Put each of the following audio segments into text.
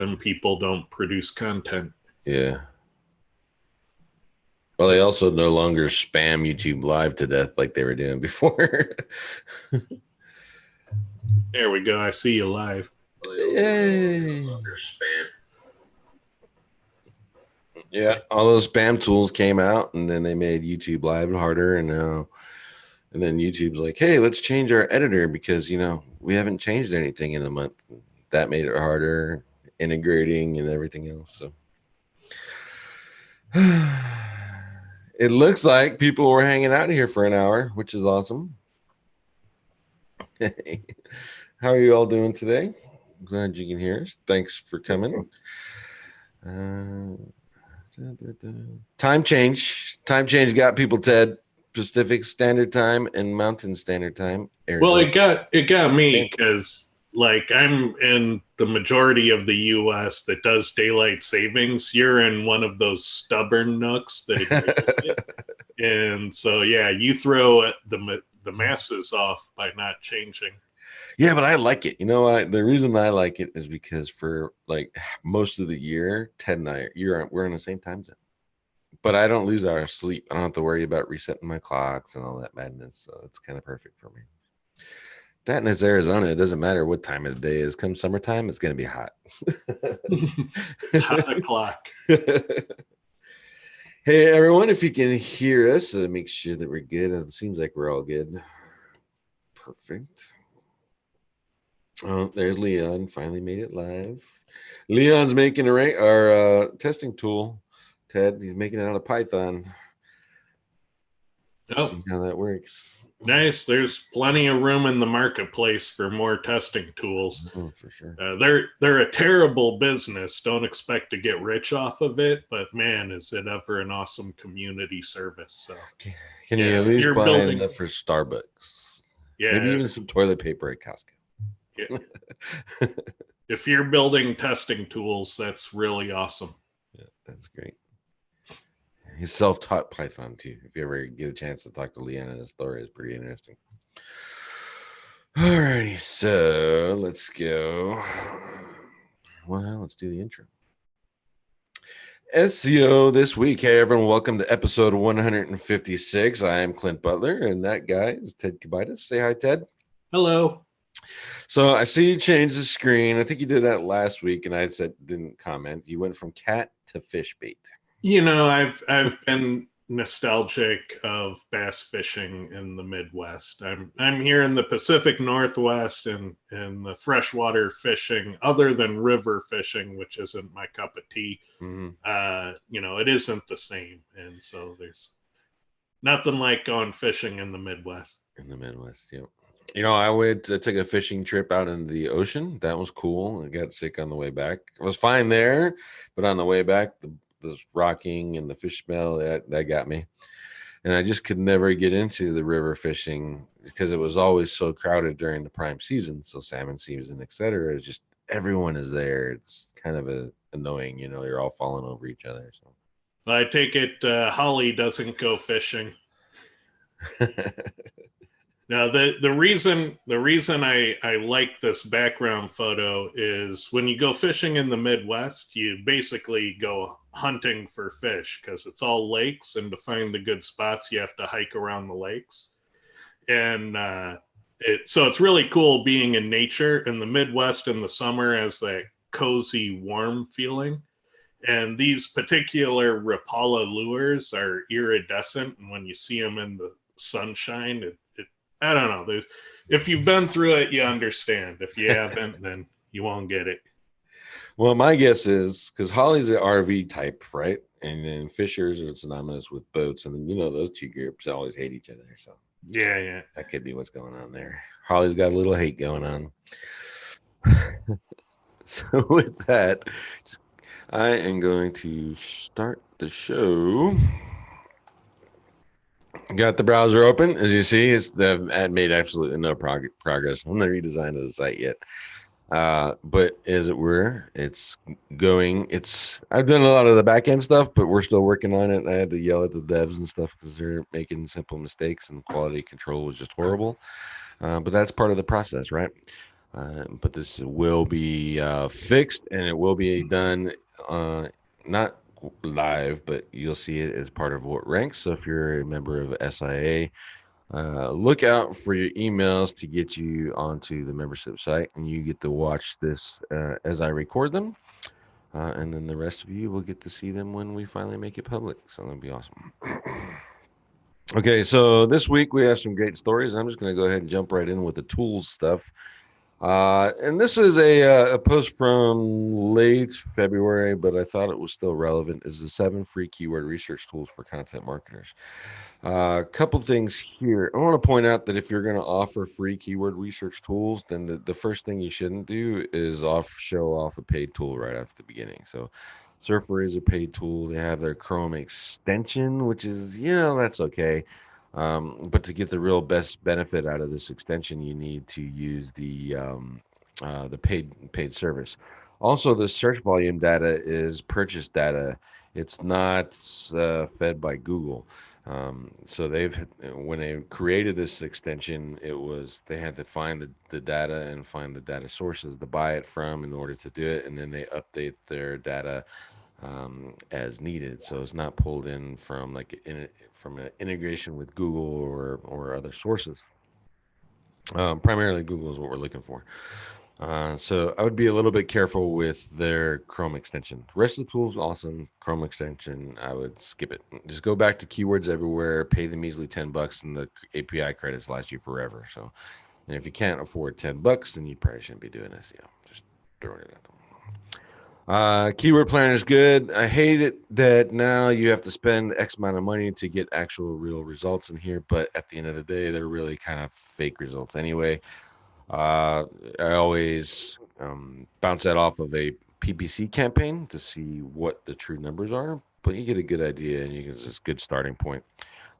then people don't produce content. Yeah. Well, they also no longer spam YouTube Live to death like they were doing before. There we go. I see you live. Yay. Yeah, all those spam tools came out, and then they made YouTube Live harder, and then YouTube's like, "Hey, let's change our editor because we haven't changed anything in a month." That made it harder, integrating and everything else. So it looks like people were hanging out here for an hour, which is awesome. How are you all doing today? Glad you can hear us. Thanks for coming. Time change. Time change got people, Ted. Pacific Standard Time and Mountain Standard Time. Well, Arizona. it got me because like I'm in the majority of the U.S. that does daylight savings. You're in one of those stubborn nooks that ignores it, and so yeah, you throw the masses off by not changing. Yeah, but I like it. You know what? The reason I like it is because for like most of the year, Ted and I, we're on the same time zone. But I don't lose our sleep. I don't have to worry about resetting my clocks and all that madness. So it's kind of perfect for me. That and it's Arizona. It doesn't matter what time of the day it is. Come summertime, it's going to be hot. It's hot o'clock. Hey, everyone, if you can hear us, make sure that we're good. It seems like we're all good. Perfect. Oh, there's Leon. Finally made it live. Leon's making our testing tool. Ted, he's making it out of Python. Oh, see how that works. Nice. There's plenty of room in the marketplace for more testing tools. Oh, for sure. They're a terrible business. Don't expect to get rich off of it, but man, is it ever an awesome community service. So can you at least buy enough for Starbucks? Yeah, maybe even some toilet paper at Costco. Yeah. If you're building testing tools, that's really awesome. Yeah, that's great. He's self-taught Python too. If you ever get a chance to talk to Leanna, his story is pretty interesting. Alrighty, so let's go. Well, let's do the intro. SEO this week. Hey, everyone, welcome to episode 156. I am Clint Butler, and that guy is Ted Kubitis. Say hi, Ted. Hello. So I see you changed the screen. I think you did that last week, and I said didn't comment. You went from cat to fish bait. I've been nostalgic of bass fishing in the Midwest. I'm here in the Pacific Northwest and the freshwater fishing, other than river fishing, which isn't my cup of tea. It isn't the same, and so there's nothing like going fishing in the Midwest. In the Midwest, yeah. I took a fishing trip out into the ocean. That was cool. I got sick on the way back. I was fine there, but on the way back, the rocking and the fish smell that got me. And I just could never get into the river fishing because it was always so crowded during the prime season. So salmon season, etc. It's just everyone is there. It's kind of annoying, you're all falling over each other. So I take it Holly doesn't go fishing. Now, the reason I like this background photo is when you go fishing in the Midwest, you basically go hunting for fish because it's all lakes, and to find the good spots, you have to hike around the lakes. And so it's really cool being in nature. In the Midwest in the summer has that cozy, warm feeling. And these particular Rapala lures are iridescent, and when you see them in the sunshine, I don't know. If you've been through it, you understand. If you haven't, then you won't get it. Well, my guess is because Holly's an RV type, right? And then Fishers are synonymous with boats, and then those two groups always hate each other. So yeah, that could be what's going on there. Holly's got a little hate going on. So with that, I am going to start the show. Got the browser open. As you see, I've made absolutely no progress on the redesign of the site yet. But as it were, it's going. I've done a lot of the back end stuff, but we're still working on it. I had to yell at the devs and stuff because they're making simple mistakes and quality control was just horrible. But that's part of the process, right? But this will be fixed, and it will be done not live, but you'll see it as part of what ranks. So if you're a member of SIA, look out for your emails to get you onto the membership site, and you get to watch this as I record them. And then the rest of you will get to see them when we finally make it public. So that'll be awesome. Okay, so this week we have some great stories. I'm just going to go ahead and jump right in with the tools stuff. And this is a post from late February, but I thought it was still relevant. Is the 7 free keyword research tools for content marketers. A couple things here. I want to point out that if you're going to offer free keyword research tools, then the first thing you shouldn't do is show off a paid tool right after the beginning. So Surfer is a paid tool. They have their Chrome extension, which is, that's okay. But to get the real best benefit out of this extension, you need to use the paid service. Also, the search volume data is purchase data. It's not fed by Google. So when they created this extension, they had to find the data and find the data sources to buy it from in order to do it, and then they update their data as needed. So it's not pulled in from from an integration with Google or other sources. Primarily Google is what we're looking for. So I would be a little bit careful with their Chrome extension. The rest of the tools, awesome. Chrome extension, I would skip it. Just go back to keywords everywhere, pay the measly $10, and the API credits last you forever. So, and if you can't afford $10, then you probably shouldn't be doing SEO. Just throwing it out there. Keyword planner is good. I hate it that now you have to spend X amount of money to get actual real results in here, but at the end of the day, they're really kind of fake results anyway. I always bounce that off of a PPC campaign to see what the true numbers are, but you get a good idea and it's a good starting point.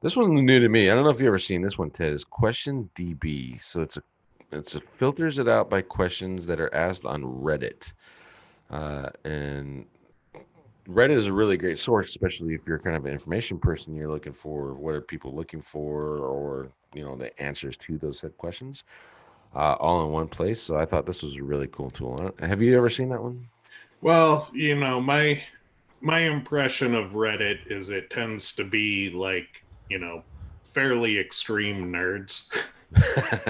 This one's new to me. I don't know if you've ever seen this one, Ted. Is Question DB. So it's a filters it out by questions that are asked on Reddit. And Reddit is a really great source, especially if you're kind of an information person. You're looking for what are people looking for, or the answers to those set questions, all in one place. So I thought this was a really cool tool. Have you ever seen that one? Well, my impression of Reddit is it tends to be like, fairly extreme nerds.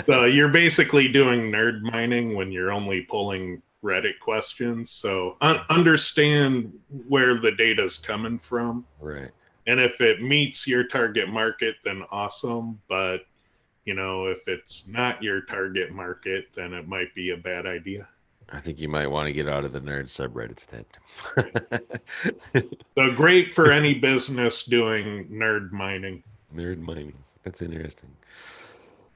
So you're basically doing nerd mining when you're only pulling Reddit questions. So understand where the data's coming from. Right. And if it meets your target market, then awesome. But, if it's not your target market, then it might be a bad idea. I think you might want to get out of the nerd subreddits, Ted. So great for any business doing nerd mining. Nerd mining. That's interesting.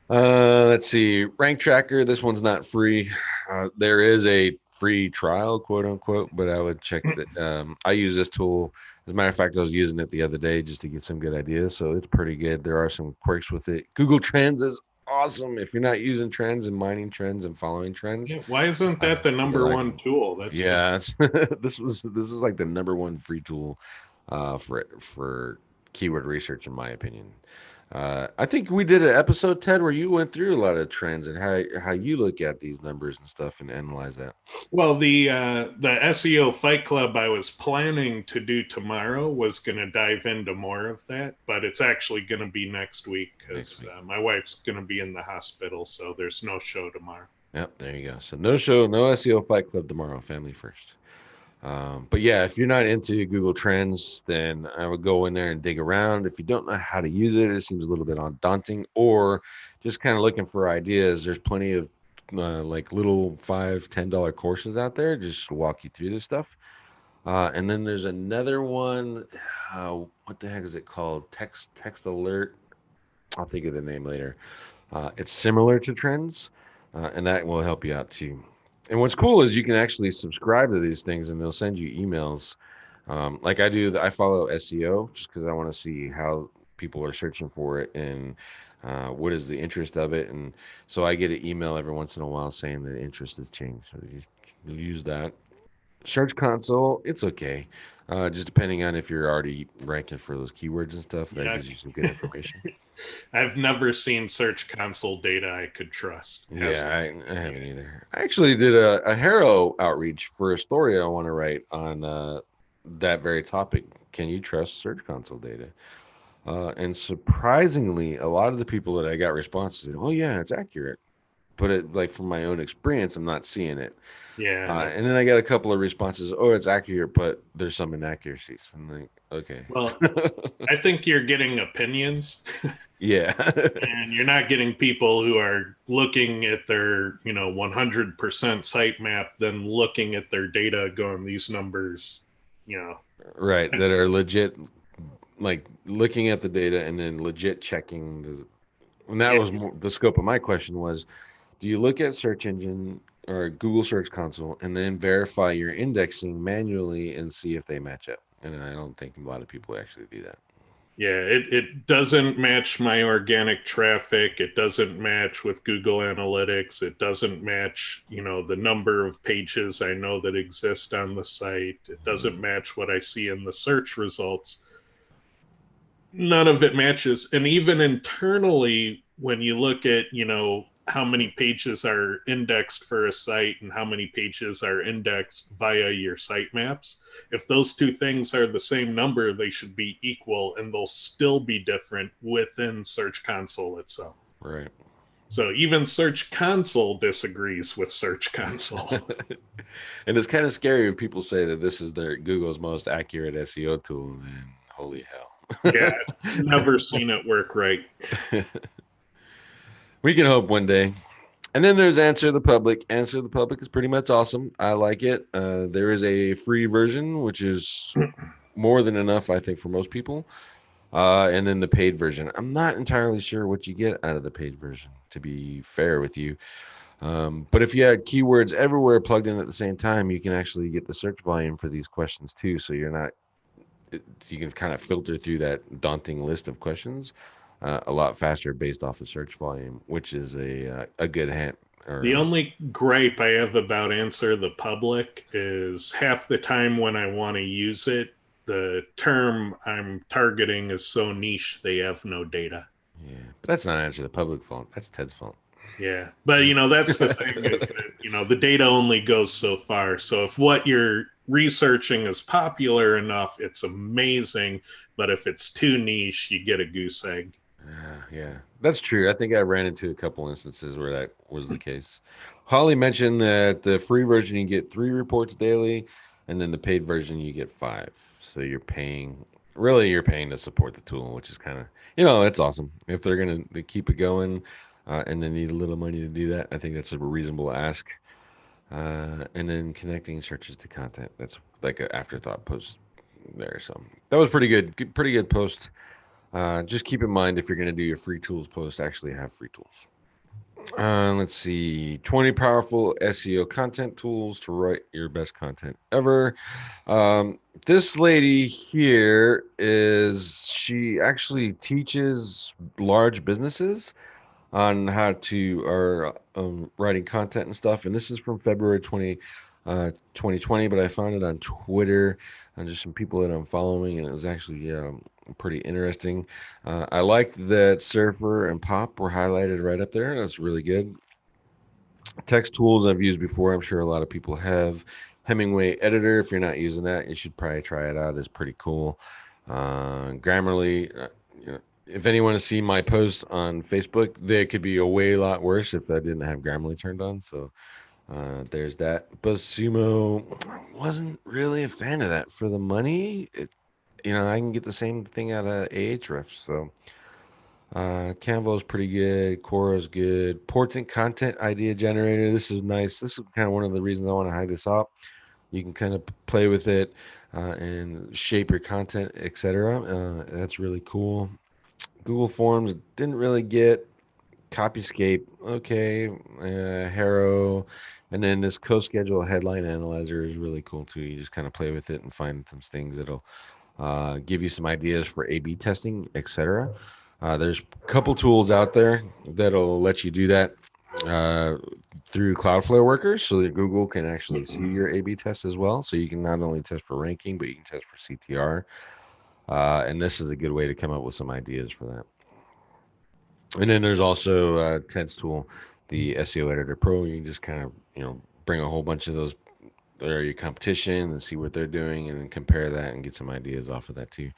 Let's see. Rank Tracker. This one's not free. There is a free trial, quote unquote, but I would check that. I use this tool. As a matter of fact, I was using it the other day just to get some good ideas. So it's pretty good. There are some quirks with it. Google Trends is awesome. If you're not using trends and mining trends and following trends, Yeah, why isn't that the number one tool? this is like the number one free tool for keyword research, in my opinion. I think we did an episode, Ted, where you went through a lot of trends and how you look at these numbers and stuff and analyze that. Well, the SEO Fight Club I was planning to do tomorrow was going to dive into more of that, but it's actually going to be next week because my wife's going to be in the hospital, so there's no show tomorrow. Yep, there you go. So no show, no SEO Fight Club tomorrow. Family first. But yeah, if you're not into Google Trends, then I would go in there and dig around. If you don't know how to use it, it seems a little bit daunting, or just kind of looking for ideas. There's plenty of like little $5-10 courses out there just to walk you through this stuff. And then there's another one. What the heck is it called? Text Alert. I'll think of the name later. It's similar to Trends, and that will help you out too. And what's cool is you can actually subscribe to these things and they'll send you emails. Like I do, I follow SEO just because I want to see how people are searching for it and what is the interest of it. And so I get an email every once in a while saying the interest has changed. So you use that. Search Console, it's okay. Just depending on if you're already ranking for those keywords and stuff, that Yeah. gives you some good information. I've never seen Search Console data I could trust. Yeah, Hasn't I happened haven't either. I actually did a Haro outreach for a story I want to write on that very topic. Can you trust Search Console data? And surprisingly, a lot of the people that I got responses said, "Oh yeah, it's accurate." But it, like from my own experience, I'm not seeing it. yet. Yeah. And then I got a couple of responses. Oh, it's accurate, but there's some inaccuracies. I'm like, okay, Well, I think you're getting opinions yeah, and you're not getting people who are looking at their, 100% sitemap, then looking at their data going, these numbers, you know, right. That are legit, like looking at the data and then legit checking. And that yeah, was more, the scope of my question was: do you look at search engine or Google Search Console and then verify your indexing manually and see if they match up? And I don't think a lot of people actually do that. yeah, it doesn't match my organic traffic. It doesn't match with Google Analytics. It doesn't match, the number of pages I know that exist on the site. It doesn't match what I see in the search results. None of it matches. And even internally, when you look at, how many pages are indexed for a site and how many pages are indexed via your sitemaps, if those two things are the same number, they should be equal and they'll still be different within Search Console itself. Right. So even Search Console disagrees with Search Console. And it's kind of scary if people say that this is their Google's most accurate SEO tool. Then holy Yeah, hell. never seen it work right. We can hope one day. And then there's Answer the Public. Answer the Public is pretty much awesome. I like it. There is a free version, which is more than enough, I think, for most people. And then the paid version. I'm not entirely sure what you get out of the paid version, to be fair with you. But if you had keywords everywhere plugged in at the same time, you can actually get the search volume for these questions too. So you're not, you can kind of filter through that daunting list of questions a lot faster based off of search volume, which is a good hand. Or The only gripe I have about Answer the Public is half the time when I want to use it, the term I'm targeting is so niche they have no data. yeah, but that's not Answer the Public fault. That's Ted's fault. Yeah. But, that's the thing is that, the data only goes so far. So if what you're researching is popular enough, it's amazing. But if it's too niche, you get a goose egg. Yeah, that's true. I think I ran into a couple instances where that was the case. Holly mentioned that the free version you get 3 reports daily, and then the paid version you get 5. So you're paying to support the tool, which is kind of, that's awesome. If they're gonna they keep it going, and they need a little money to do that, I think that's a reasonable ask. And then connecting searches to content. That's like an afterthought post there. So that was pretty good. Pretty good post. Just keep in mind if you're going to do your free tools post, actually have free tools. Let's see 20 powerful SEO content tools to write your best content ever. This lady here she actually teaches large businesses on how to or writing content and stuff. And this is from February 2020, but I found it on Twitter and just some people that I'm following, and it was actually pretty interesting. I liked that Surfer and Pop were highlighted right up there. That's really good. Text tools I've used before. I'm sure a lot of people have. Hemingway Editor, if you're not using that, you should probably try it out. It's pretty cool. Grammarly, if anyone has seen my posts on Facebook, they could be a way lot worse if I didn't have Grammarly turned on. So there's that. BuzzSumo, wasn't really a fan of that for the money. I can get the same thing out of Ahrefs. So Canva is pretty good. Quora is good. Portent Content Idea Generator. This is nice. This is kind of one of the reasons I want to hide this up. You can kind of play with it and shape your content, etc. That's really cool. Google Forms didn't really get. Copyscape, okay. Haro, and then this co-schedule headline analyzer is really cool too. You just kind of play with it and find some things that'll give you some ideas for A/B testing, etc. There's a couple tools out there that'll let you do that. through Cloudflare workers, so that Google can actually see your A/B test as well. So you can not only test for ranking, but you can test for CTR. And this is a good way to come up with some ideas for that. And then there's also Ted's tool, the SEO Editor Pro. You can just kind of bring a whole bunch of those or your competition and see what they're doing, and then compare that and get some ideas off of that too.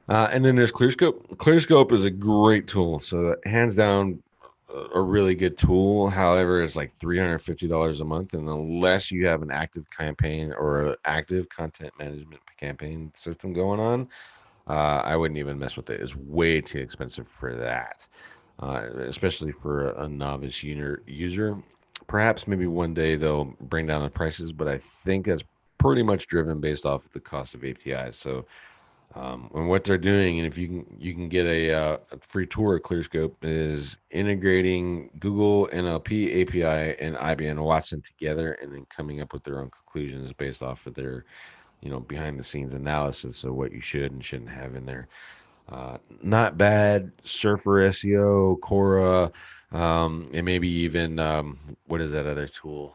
And then there's ClearScope. ClearScope is a great tool. So hands down, a really good tool. However, it's like $350 a month, and unless you have an active campaign or an active content management campaign system going on, I wouldn't even mess with it. It's way too expensive for that, especially for a novice user. Perhaps maybe one day they'll bring down the prices, but I think that's pretty much driven based off the cost of APIs. So and what they're doing, and if you can get a free tour of ClearScope, is integrating Google NLP API and IBM Watson together, and then coming up with their own conclusions based off of their behind the scenes analysis of what you should and shouldn't have in there. Not bad. Surfer SEO, Cora, and maybe even what is that other tool?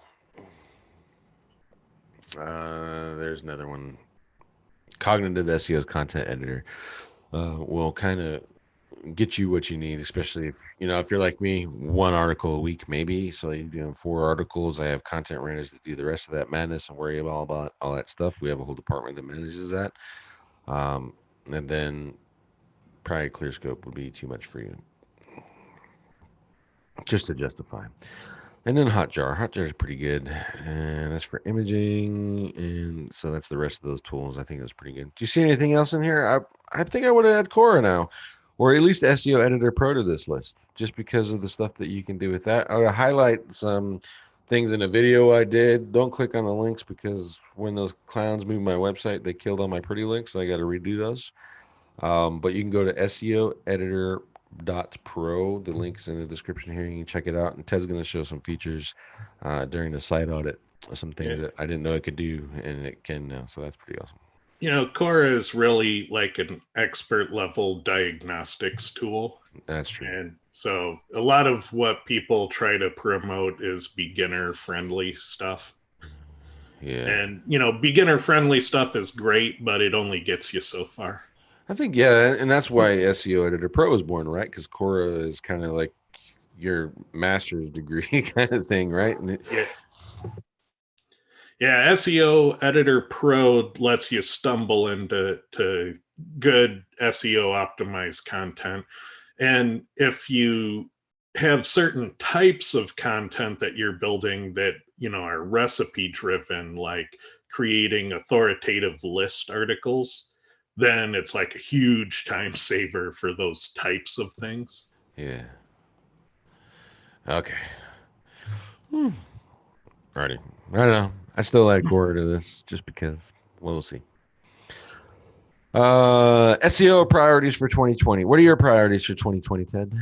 There's another one. Cognitive SEO's content editor will kind of get you what you need, especially if you're like me, one article a week maybe. So you're doing 4 articles. I have content writers that do the rest of that madness and worry about all that stuff. We have a whole department that manages that. And then probably ClearScope would be too much for you, just to justify. And then Hotjar. Hotjar is pretty good, and that's for imaging, and so that's the rest of those tools. I think that's pretty good. Do you see anything else in here? I think I would add Cora now, or at least SEO Editor Pro to this list, just because of the stuff that you can do with that. I'll highlight some things in a video I did. Don't click on the links, because when those clowns moved my website, they killed all my pretty links, so I got to redo those. But you can go to SEO Editor pro. The link's in the description here. You can check it out. And Ted's going to show some features during the site audit, some things that I didn't know it could do, and it can now. So that's pretty awesome. Cora is really like an expert level diagnostics tool. That's true. And so a lot of what people try to promote is beginner friendly stuff. Yeah. And, beginner friendly stuff is great, but it only gets you so far. I think, yeah. And that's why SEO Editor Pro was born, right? Because Cora is kind of like your master's degree kind of thing, right? Yeah, SEO Editor Pro lets you stumble into good SEO optimized content. And if you have certain types of content that you're building that, are recipe driven, like creating authoritative list articles, then it's like a huge time saver for those types of things. Yeah. Okay. Alrighty. I don't know. I still add Cora to this just because we'll see. SEO priorities for 2020. What are your priorities for 2020, Ted?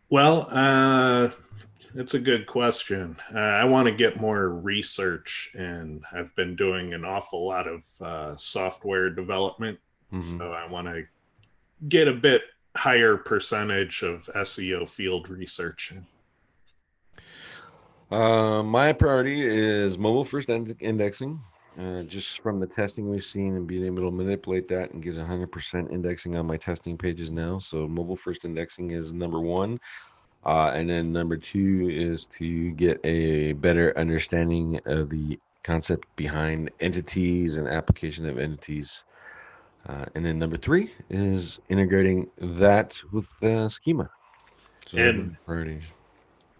Well, that's a good question. I want to get more research, and I've been doing an awful lot of software development. Mm-hmm. So I want to get a bit higher percentage of SEO field research. My priority is mobile first indexing. Just from the testing we've seen and being able to manipulate that and get 100% indexing on my testing pages now. So mobile first indexing is number one. And then number two is to get a better understanding of the concept behind entities and application of entities. And then number three is integrating that with the schema. So priorities.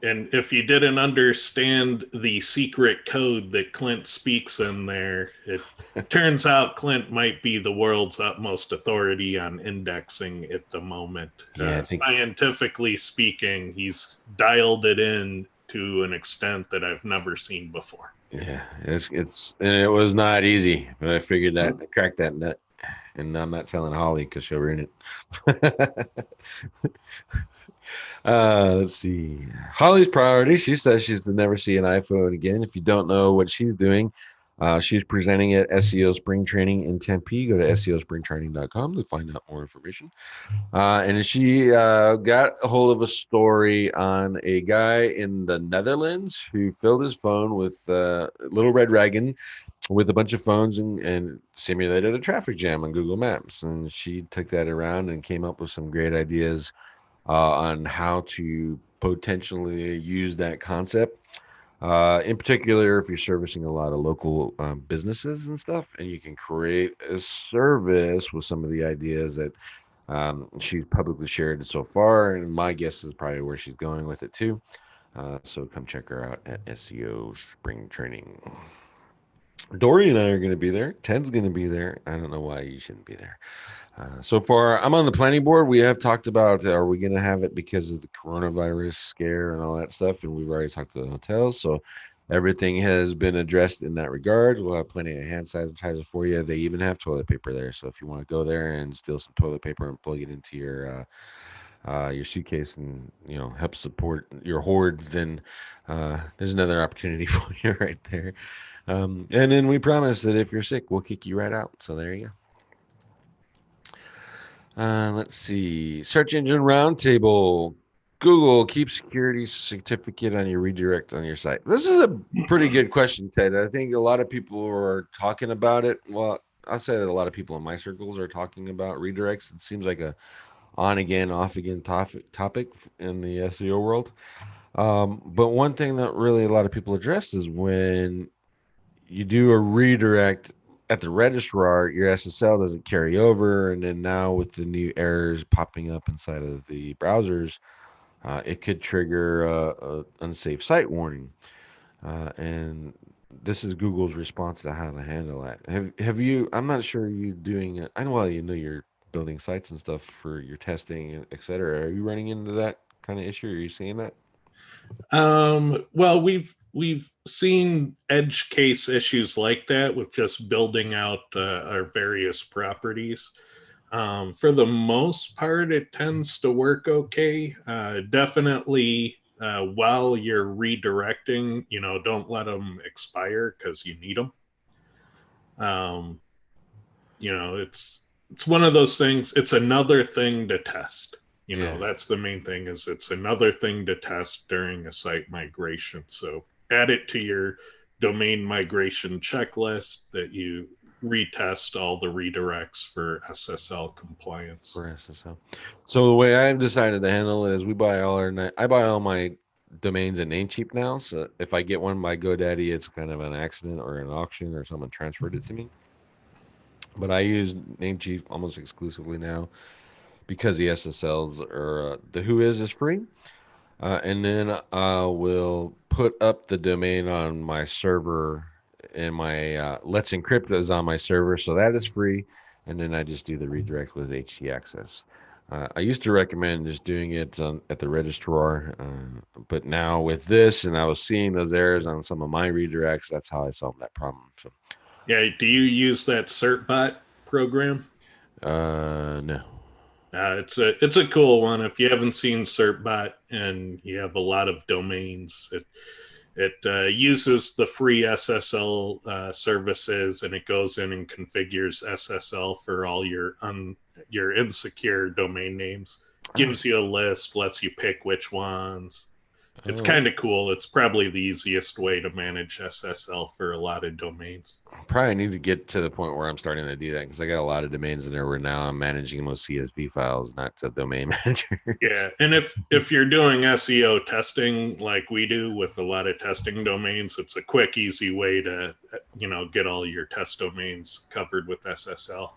And if you didn't understand the secret code that Clint speaks in there, it turns out Clint might be the world's utmost authority on indexing at the moment. Yeah, scientifically speaking, he's dialed it in to an extent that I've never seen before. Yeah, and it was not easy, but I figured that I cracked that nut. And I'm not telling Holly because she'll ruin it. Let's see. Holly's priority. She says she's to never see an iPhone again. If you don't know what she's doing, She's presenting at SEO Spring Training in Tempe. Go to seospringtraining.com to find out more information. And she got a hold of a story on a guy in the Netherlands who filled his phone with Little Red Dragon with a bunch of phones and simulated a traffic jam on Google Maps. And she took that around and came up with some great ideas on how to potentially use that concept. In particular, if you're servicing a lot of local businesses and stuff, and you can create a service with some of the ideas that she's publicly shared so far, and my guess is probably where she's going with it too. So come check her out at SEO Spring Training. Dory and I are going to be there. Ted's going to be there. I don't know why you shouldn't be there. So far, I'm on the planning board. We have talked about are we going to have it because of the coronavirus scare and all that stuff, and we've already talked to the hotels. So everything has been addressed in that regard. We'll have plenty of hand sanitizer for you. They even have toilet paper there. So if you want to go there and steal some toilet paper and plug it into your suitcase and help support your hoard, then there's another opportunity for you right there. And then we promise that if you're sick, we'll kick you right out. So there you go. Let's see. Search Engine Roundtable. Google, keep security certificate on your redirect on your site. This is a pretty good question, Ted. I think a lot of people are talking about it. Well, I'll say that a lot of people in my circles are talking about redirects. It seems like a on again, off again topic in the SEO world. But one thing that really a lot of people address is when you do a redirect at the registrar, your SSL doesn't carry over, and then now with the new errors popping up inside of the browsers, it could trigger a unsafe site warning. And this is Google's response to how to handle that. Have you? I'm not sure you doing it. I know, well, you're building sites and stuff for your testing, et cetera. Are you running into that kind of issue? Are you seeing that? Well, we've seen edge case issues like that with just building out our various properties. For the most part, it tends to work okay. Definitely, while you're redirecting, don't let them expire because you need them. Um, it's one of those things. It's another thing to test. Yeah. That's the main thing. Is it's another thing to test during a site migration. So add it to your domain migration checklist that you retest all the redirects for SSL compliance. For SSL. So the way I've decided to handle it is I buy all my domains at Namecheap now. So if I get one by GoDaddy, it's kind of an accident or an auction or someone transferred it to me. But I use Namecheap almost exclusively now because the SSLs are the Whois is free. And then I will put up the domain on my server, and my Let's Encrypt is on my server, so that is free. And then I just do the redirect with HT access. I used to recommend just doing it at the registrar, but now with this, and I was seeing those errors on some of my redirects, that's how I solved that problem. So, Yeah, do you use that certbot program? no. It's a cool one. If you haven't seen certbot and you have a lot of domains, it uses the free SSL services, and it goes in and configures SSL for all your insecure domain names. Oh, Gives you a list, lets you pick which ones. It's oh, kind of cool. It's probably the easiest way to manage SSL for a lot of domains. probably need to get to the point where I'm starting to do that because I got a lot of domains in there where now I'm managing them with CSV files, not the domain manager. Yeah, and if you're doing SEO testing like we do with a lot of testing domains, it's a quick, easy way to get all your test domains covered with SSL.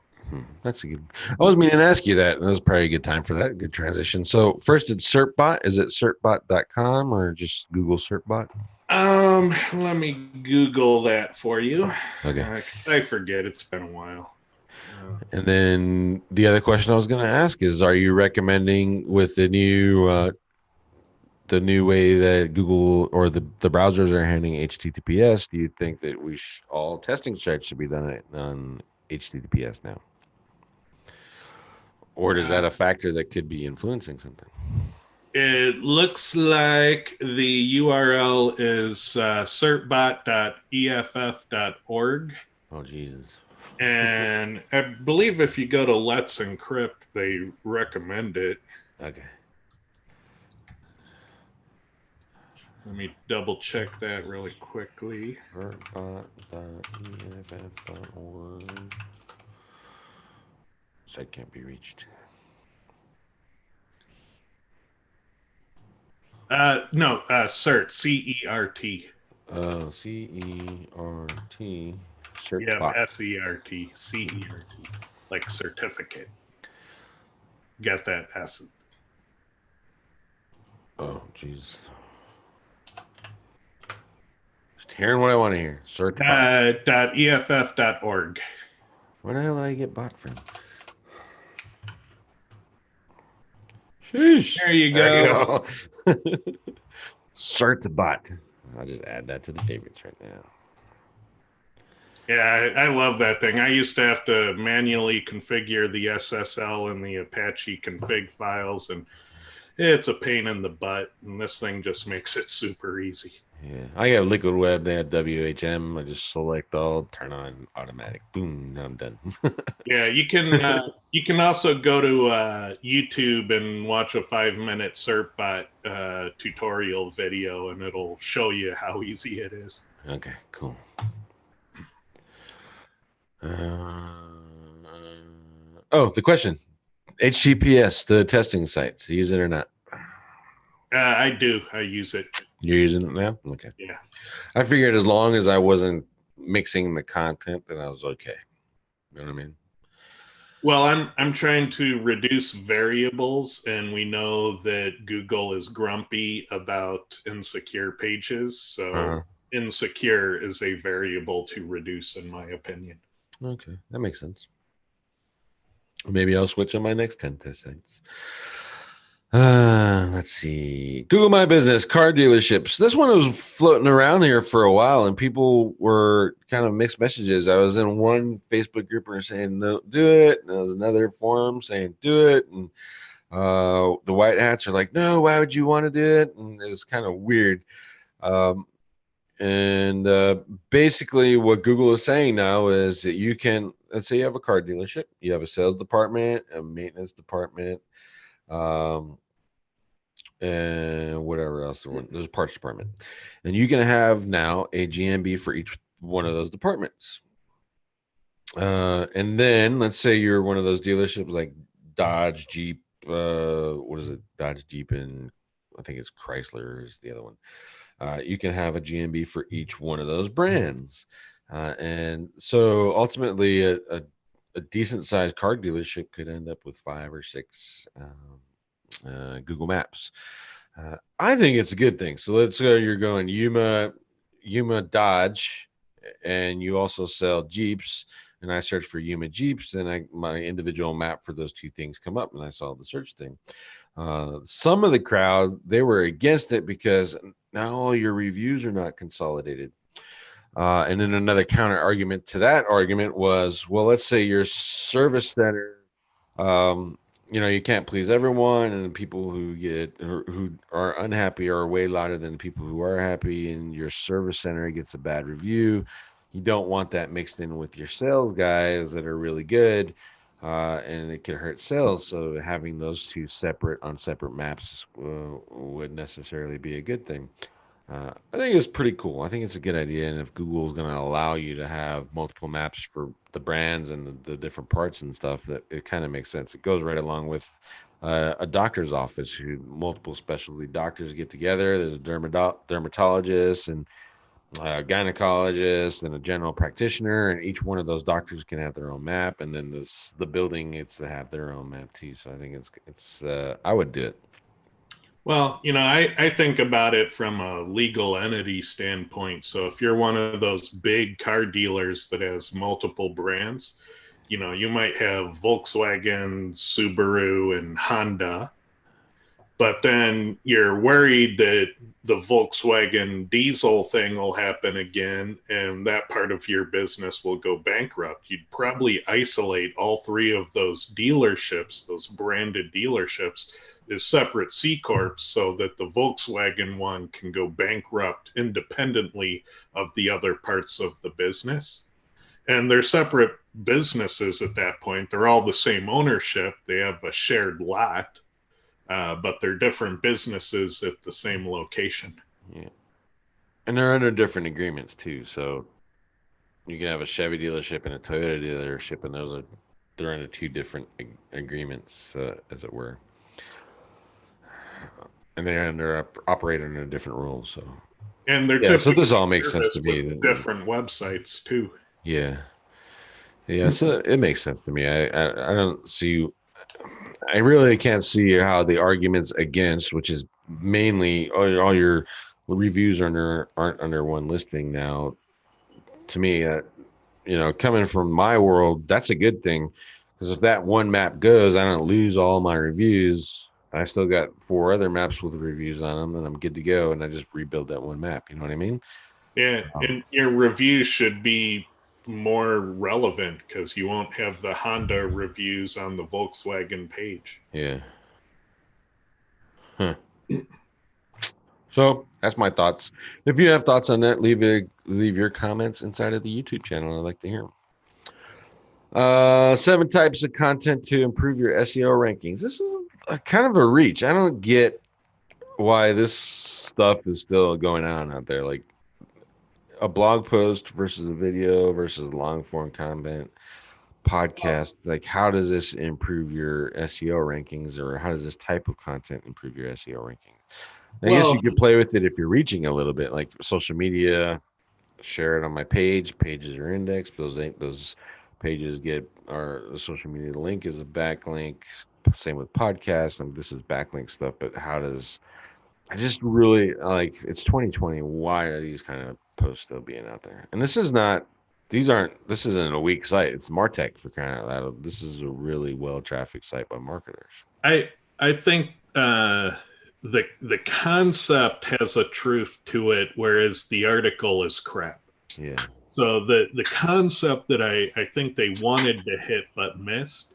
That's a good. I was meaning to ask you that. That was probably a good time for that. Good transition. So first, it's Certbot. Is it certbot.com or just Google Certbot? Let me Google that for you. Okay. I forget. It's been a while. And then the other question I was going to ask is, are you recommending with the new way that Google or the browsers are handling HTTPS? Do you think that all testing sites should be done on HTTPS now? Or is that a factor that could be influencing something? It looks like the URL is certbot.eff.org. Oh, Jesus. And I believe if you go to Let's Encrypt, they recommend it. Okay. Let me double check that really quickly. Certbot.eff.org. Site can't be reached. No, CERT, CERT. Oh, CERT. Yep, Certbot. SERT, CERT, like certificate. Got that S. Oh, jeez. Just hearing what I want to hear. Certbot. .eff.org. Where the hell did I get bot from? Sheesh. There you There you go. go. Certbot. I'll just add that to the favorites right now. Yeah, I love that thing. I used to have to manually configure the SSL and the Apache config files, and it's a pain in the butt. And this thing just makes it super easy. Yeah, I have Liquid Web. They have WHM. I just select all, turn on automatic. Boom, now I'm done. Yeah, you can also go to YouTube and watch a 5-minute CertBot tutorial video, and it'll show you how easy it is. Okay, cool. The question: HTTPS, the testing sites, use it or not? I do. I use it. You're using it now? Okay. Yeah. I figured as long as I wasn't mixing the content, then I was okay. You know what I mean? Well, I'm trying to reduce variables, and we know that Google is grumpy about insecure pages. So insecure is a variable to reduce, in my opinion. Okay, that makes sense. Maybe I'll switch on my next 10 test sites. Let's see. Google My Business, car dealerships. This one was floating around here for a while, and people were kind of mixed messages. I was in one Facebook group and saying, no, do it. And there was another forum saying, do it. And the white hats are like, no, why would you want to do it? And it was kind of weird. And basically, what Google is saying now is that you can, let's say you have a car dealership, you have a sales department, a maintenance department, and whatever else. There's a parts department. And you can have now a GMB for each one of those departments. And then let's say you're one of those dealerships like Dodge, Jeep, what is it? Dodge, Jeep, and I think it's Chrysler is the other one. You can have a GMB for each one of those brands. And so ultimately, a decent sized car dealership could end up with 5 or 6 Google Maps. I think it's a good thing. So let's go, you're going Yuma Dodge, and you also sell Jeeps. And I search for Yuma Jeeps, and my individual map for those two things come up, and I saw the search thing. Some of the crowd, they were against it because now all your reviews are not consolidated. And then another counter argument to that argument was, well, let's say your service center, you can't please everyone, and people who are unhappy are way louder than the people who are happy, and your service center gets a bad review. You don't want that mixed in with your sales guys that are really good, and it could hurt sales. So having those two on separate maps would necessarily be a good thing. I think it's pretty cool. I think it's a good idea. And if Google is going to allow you to have multiple maps for the brands and the different parts and stuff, that it kind of makes sense. It goes right along with a doctor's office who multiple specialty doctors get together. There's a dermatologist and a gynecologist and a general practitioner, and each one of those doctors can have their own map. And then the building gets to have their own map too. So I think it's I would do it. Well, I think about it from a legal entity standpoint. So if you're one of those big car dealers that has multiple brands, you might have Volkswagen, Subaru, and Honda, but then you're worried that the Volkswagen diesel thing will happen again and that part of your business will go bankrupt. You'd probably isolate all 3 of those dealerships, those branded dealerships, is separate C corps so that the Volkswagen one can go bankrupt independently of the other parts of the business. And they're separate businesses at that point. They're all the same ownership. They have a shared lot, but they're different businesses at the same location. Yeah. And they're under different agreements too. So you can have a Chevy dealership and a Toyota dealership, and they're under two different agreements, as it were. And they're operating under different rules. So And they're yeah, so typically this all makes sense to me. different websites too. Yeah, yeah. So it makes sense to me. I don't see. I really can't see how the arguments against, which is mainly all your reviews aren't under one listing now. To me, coming from my world, that's a good thing, because if that one map goes, I don't lose all my reviews. I still got 4 other maps with reviews on them, and I'm good to go. And I just rebuild that one map. You know what I mean? Yeah, and your reviews should be more relevant because you won't have the Honda reviews on the Volkswagen page. Yeah. Huh. So that's my thoughts. If you have thoughts on that, leave your comments inside of the YouTube channel. I'd like to hear them. 7 types of content to improve your SEO rankings. This is kind of a reach. I don't get why this stuff is still going on out there. Like a blog post versus a video versus long form content, podcast. Like, how does this improve your SEO rankings, or how does this type of content improve your SEO rankings? I guess you could play with it if you're reaching a little bit, like social media. Share it on my page. Pages are indexed. Those pages get our social media link is a backlink. Same with podcasts. And this is backlink stuff. But I just really like, it's 2020. Why are these kind of posts still being out there? And this isn't a weak site. It's Martech, for crying out loud. This is a really well trafficked site by marketers. I think the concept has a truth to it, whereas the article is crap. Yeah. So the concept that I think they wanted to hit but missed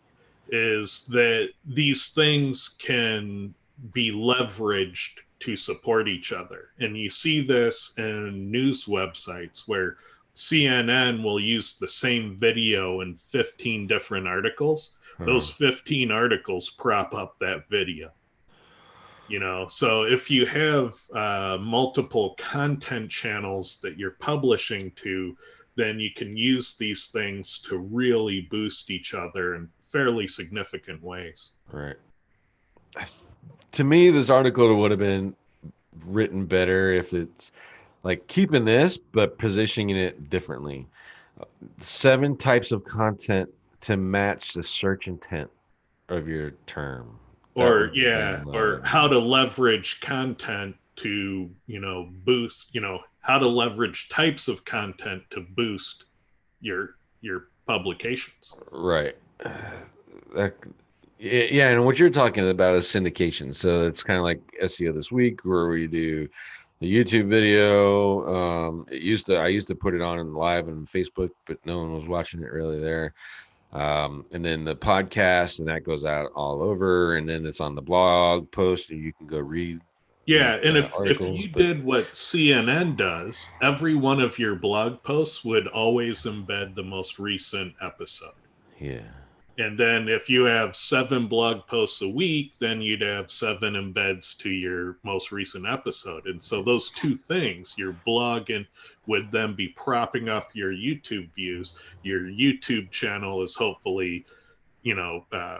is that these things can be leveraged to support each other. And you see this in news websites where CNN will use the same video in 15 different articles. Those 15 articles prop up that video. So if you have multiple content channels that you're publishing to, then you can use these things to really boost each other in fairly significant ways. Right. To me, this article would have been written better if it's like keeping this, but positioning it differently. 7 types of content to match the search intent of your term. Or how to leverage content to, boost, how to leverage types of content to boost your publications. Right. Yeah, and what you're talking about is syndication. So it's kind of like SEO This Week, where we do the YouTube video. I used to put it on live on Facebook, but no one was watching it really there. And then the podcast, and that goes out all over, and then it's on the blog post, and you can go read. Yeah, and if you did what CNN does, every one of your blog posts would always embed the most recent episode. Yeah. And then if you have 7 blog posts a week, then you'd have 7 embeds to your most recent episode. And so those 2 things, your blog and would then be propping up your YouTube views. Your YouTube channel is hopefully,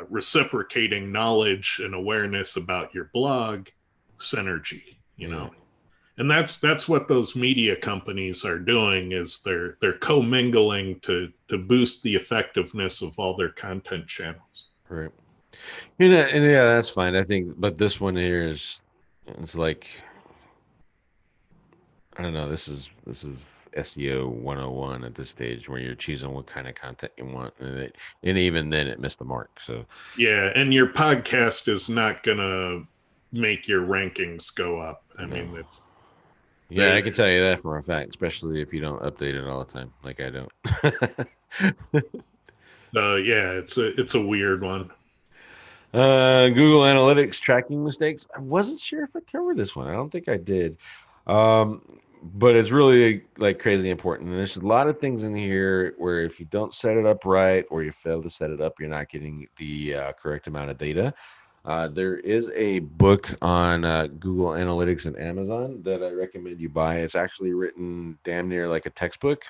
reciprocating knowledge and awareness about your blog synergy, know. And that's what those media companies are doing, is they're commingling to boost the effectiveness of all their content channels. Right. And yeah, that's fine. I think, but this one here it's like, I don't know. This is SEO 101 at this stage, where you're choosing what kind of content you want, and even then it missed the mark. So yeah, and your podcast is not gonna make your rankings go up. I mean, it's. Yeah, I can tell you that for a fact, especially if you don't update it all the time, like I don't. So yeah, it's a weird one. Google Analytics tracking mistakes. I wasn't sure if I covered this one. I don't think I did. Um, but it's really like crazy important. And there's a lot of things in here where if you don't set it up right or you fail to set it up, you're not getting the correct amount of data. There is a book on Google Analytics and Amazon that I recommend you buy. It's actually written damn near like a textbook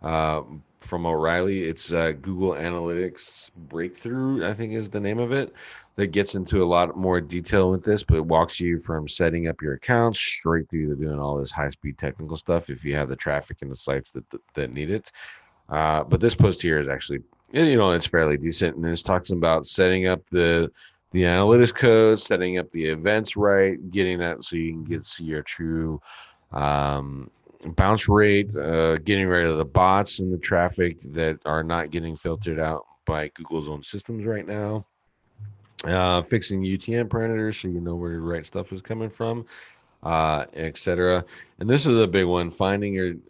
from O'Reilly. It's Google Analytics Breakthrough, I think is the name of it. That gets into a lot more detail with this, but it walks you from setting up your accounts straight through to doing all this high-speed technical stuff if you have the traffic and the sites that need it. But this post here is actually, it's fairly decent, and it talks about setting up the analytics code, setting up the events right, getting that so you can see your true um, bounce rate, getting rid of the bots and the traffic that are not getting filtered out by Google's own systems right now. Fixing UTM parameters so you know where the right stuff is coming from, etc. And this is a big one: finding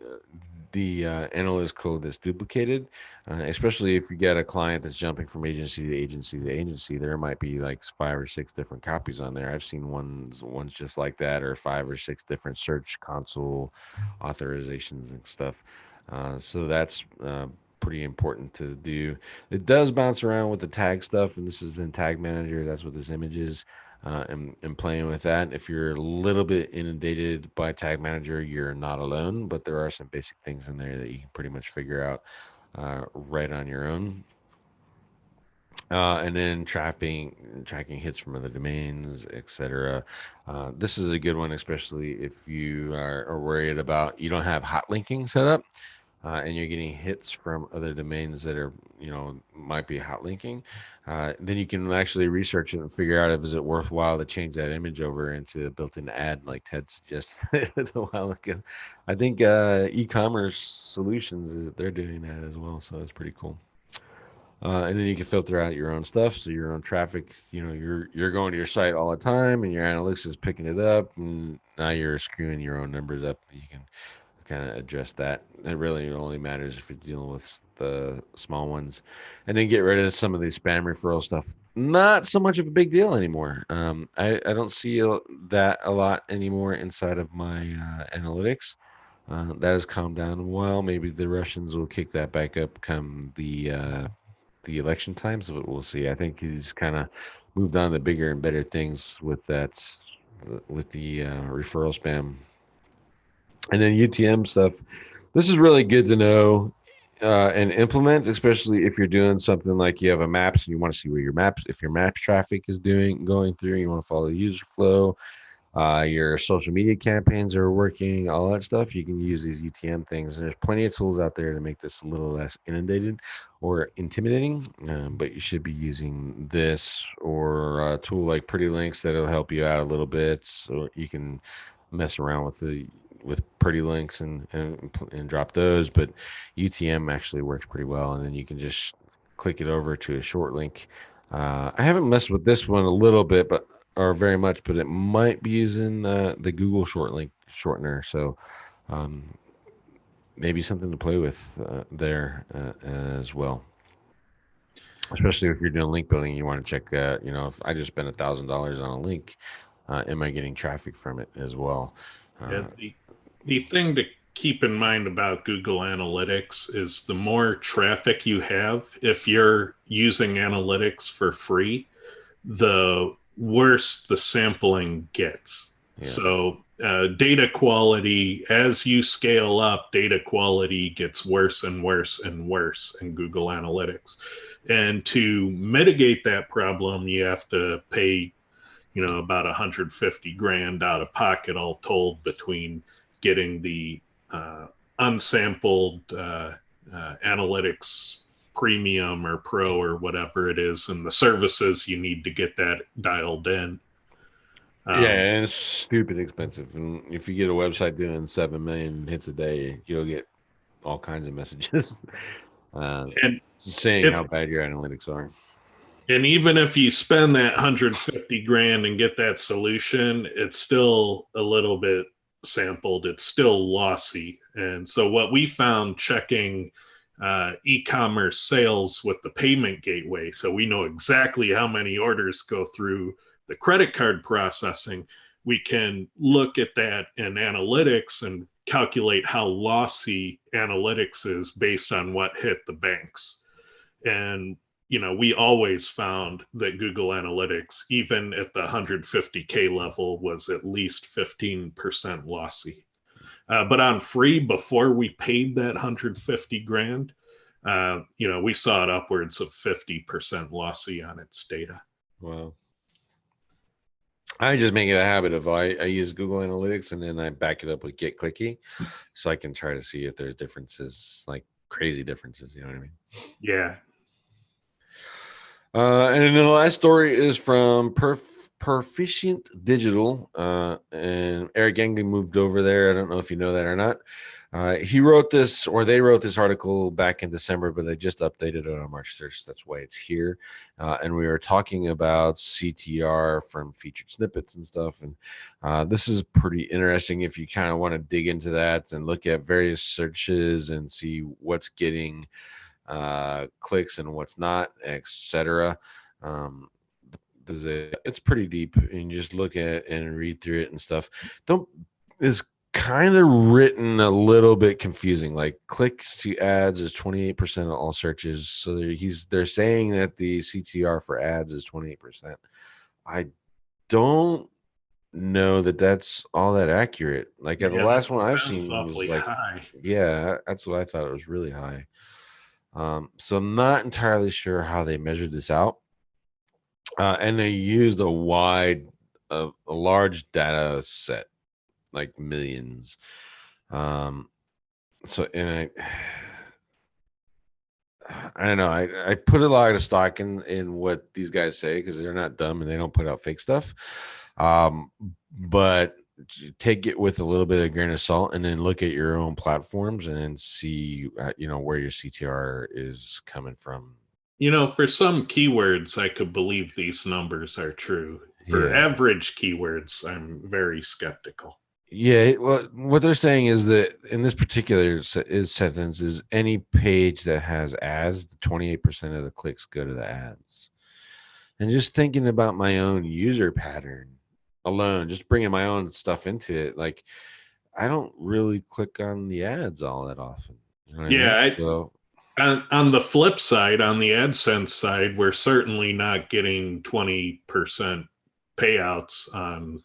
the analyst code that's duplicated, especially if you get a client that's jumping from agency to agency to agency. There might be like 5 or 6 different copies on there. I've seen ones just like that, or 5 or 6 different search console authorizations and stuff. So that's pretty important to do. It does bounce around with the tag stuff, and this is in Tag Manager. That's what this image is. And playing with that. If you're a little bit inundated by Tag Manager, you're not alone, but there are some basic things in there that you can pretty much figure out right on your own. And then tracking hits from other domains, etc. This is a good one, especially if you are worried about you don't have hot linking set up and you're getting hits from other domains that are, might be hot linking, then you can actually research it and figure out if is it worthwhile to change that image over into a built-in ad like Ted suggested a while ago. I think e-commerce solutions, they're doing that as well, so it's pretty cool. And then you can filter out your own stuff, so your own traffic. You're going to your site all the time, and your analytics is picking it up, and now you're screwing your own numbers up. You can kind of address that. It really only matters if you're dealing with the small ones, and then get rid of some of the spam referral stuff. Not so much of a big deal anymore. I don't see that a lot anymore inside of my analytics. That has calmed down a while. Maybe the Russians will kick that back up come the election times. We'll see. I think he's kind of moved on to bigger and better things with that, with the referral spam. And then UTM stuff. This is really good to know and implement, especially if you're doing something like you have a maps and you want to see where if your maps traffic is going through, you want to follow the user flow, your social media campaigns are working, all that stuff. You can use these UTM things. There's plenty of tools out there to make this a little less inundated or intimidating, but you should be using this or a tool like Pretty Links that'll help you out a little bit, so you can mess around with Pretty Links and drop those. But UTM actually works pretty well, and then you can just click it over to a short link. I haven't messed with this one a little bit, but or very much, but it might be using the Google short link shortener. So maybe something to play with there as well. Especially if you're doing link building, you want to check, if I just spent $1,000 on a link, am I getting traffic from it as well? The thing to keep in mind about Google Analytics is the more traffic you have, if you're using analytics for free, the worse the sampling gets. Yeah. So data quality, as you scale up, data quality gets worse and worse and worse in Google Analytics. And to mitigate that problem, you have to pay, about 150 grand out of pocket, all told, between getting the unsampled analytics premium or pro or whatever it is, and the services you need to get that dialed in. Yeah, and it's stupid expensive. And if you get a website doing 7 million hits a day, you'll get all kinds of messages and saying how bad your analytics are. And even if you spend that 150 grand and get that solution, it's still a little bit sampled. It's still lossy. And so what we found checking e-commerce sales with the payment gateway. So we know exactly how many orders go through the credit card processing. We can look at that in analytics and calculate how lossy analytics is based on what hit the banks. And we always found that Google Analytics, even at the 150K level, was at least 15% lossy. But on free, before we paid that 150 grand, we saw it upwards of 50% lossy on its data. Wow. I just make it a habit of I use Google Analytics and then I back it up with Get Clicky, so I can try to see if there's differences, like crazy differences. You know what I mean? Yeah. And then the last story is from Proficient Digital, and Eric Gangley moved over there. I don't know if you know that or not. He wrote this, or they wrote this article back in December, but they just updated it on March 1st. That's why it's here. And we were talking about CTR from featured snippets and stuff. And this is pretty interesting if you kind of want to dig into that and look at various searches and see what's getting clicks and what's not, etc. It's pretty deep, and you just look at and read through it and stuff. Is kind of written a little bit confusing. Like clicks to ads is 28% of all searches. So they're saying that the CTR for ads is 28%. I don't know that that's all that accurate. Like the last one I've seen was like high. Yeah, that's what I thought. It was really high. So I'm not entirely sure how they measured this out. And they used a large data set, like millions. So, and I don't know. I put a lot of stock in what these guys say because they're not dumb and they don't put out fake stuff. But take it with a little bit of grain of salt, and then look at your own platforms and then see, where your CTR is coming from. For some keywords, I could believe these numbers are true. For average keywords, I'm very skeptical. Yeah, well, what they're saying is that in this particular sentence is any page that has ads, 28% of the clicks go to the ads. And just thinking about my own user pattern alone, just bringing my own stuff into it, like I don't really click on the ads all that often. You know what I mean? On the flip side, on the AdSense side, we're certainly not getting 20% payouts on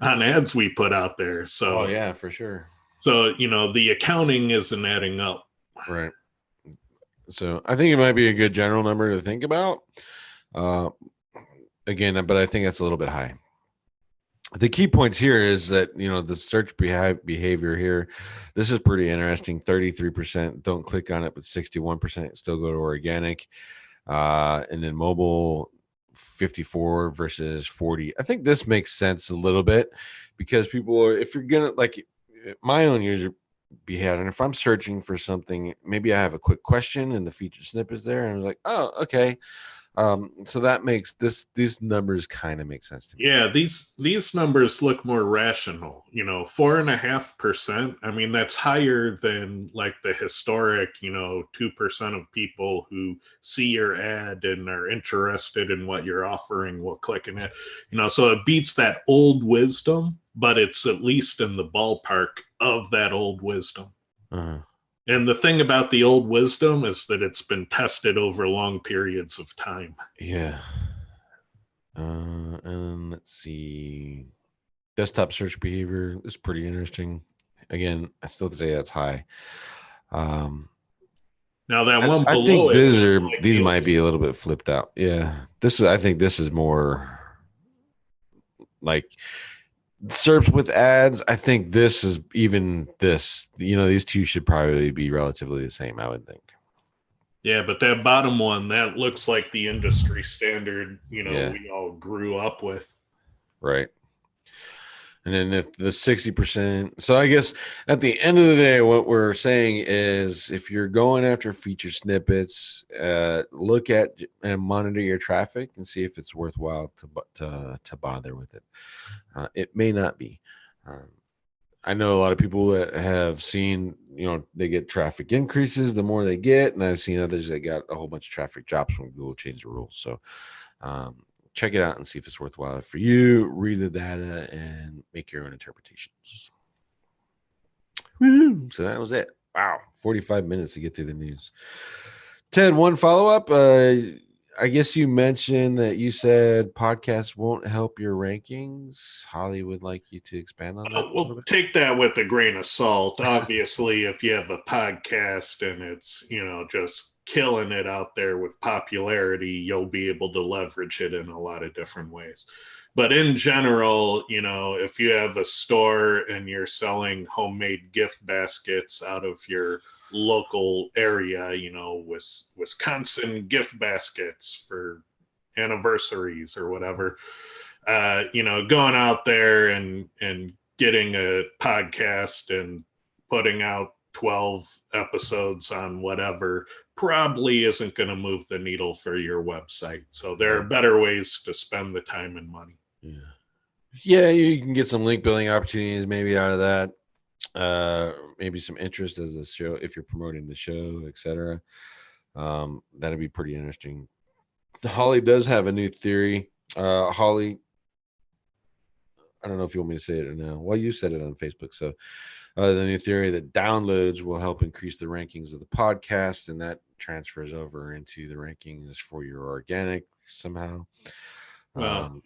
on ads we put out there. So yeah, for sure. So the accounting isn't adding up. Right. So I think it might be a good general number to think about. Again, but I think that's a little bit high. The key points here is that the search behavior here, this is pretty interesting. 33% don't click on it, but 61% still go to organic, and then mobile 54 versus 40. I think this makes sense a little bit because people are, if you're gonna, like my own user behavior, and if I'm searching for something, maybe I have a quick question and the featured snippet is there, and I was like, oh, okay. So that makes these numbers kind of make sense to me. Yeah, these numbers look more rational. 4.5%. I mean, that's higher than like the historic, 2% of people who see your ad and are interested in what you're offering will click in it. So it beats that old wisdom, but it's at least in the ballpark of that old wisdom. Uh-huh. And the thing about the old wisdom is that it's been tested over long periods of time. Yeah. And let's see. Desktop search behavior is pretty interesting. Again, I still say that's high. Now that one below, I think these might be a little bit flipped out. Yeah. I think this is more like SERPs with ads. I think this is even this, these two should probably be relatively the same, I would think. Yeah, but that bottom one, that looks like the industry standard, we all grew up with. Right. And then if the 60%, so I guess at the end of the day, what we're saying is if you're going after feature snippets, look at and monitor your traffic and see if it's worthwhile to bother with it. It may not be. I know a lot of people that have seen, they get traffic increases the more they get, and I've seen others that got a whole bunch of traffic drops when Google changed the rules. So check it out and see if it's worthwhile for you. Read the data and make your own interpretations. Woo! So that was it. Wow, 45 minutes to get through the news. Ted, one follow-up. I guess you mentioned that you said podcasts won't help your rankings. Holly would like you to expand on that a little We'll bit. take that with a grain of salt. Obviously, if you have a podcast and it's, just killing it out there with popularity, you'll be able to leverage it in a lot of different ways. But in general, if you have a store and you're selling homemade gift baskets out of your local area, Wisconsin gift baskets for anniversaries or whatever, going out there and getting a podcast and putting out 12 episodes on whatever probably isn't going to move the needle for your website. So there are better ways to spend the time and money. Yeah, you can get some link building opportunities maybe out of that. Maybe some interest as a show if you're promoting the show, etc. That'd be pretty interesting. Holly does have a new theory. Holly, I don't know if you want me to say it or no. Well, you said it on Facebook. So the new theory that downloads will help increase the rankings of the podcast, and that transfers over into the rankings for your organic somehow. Well,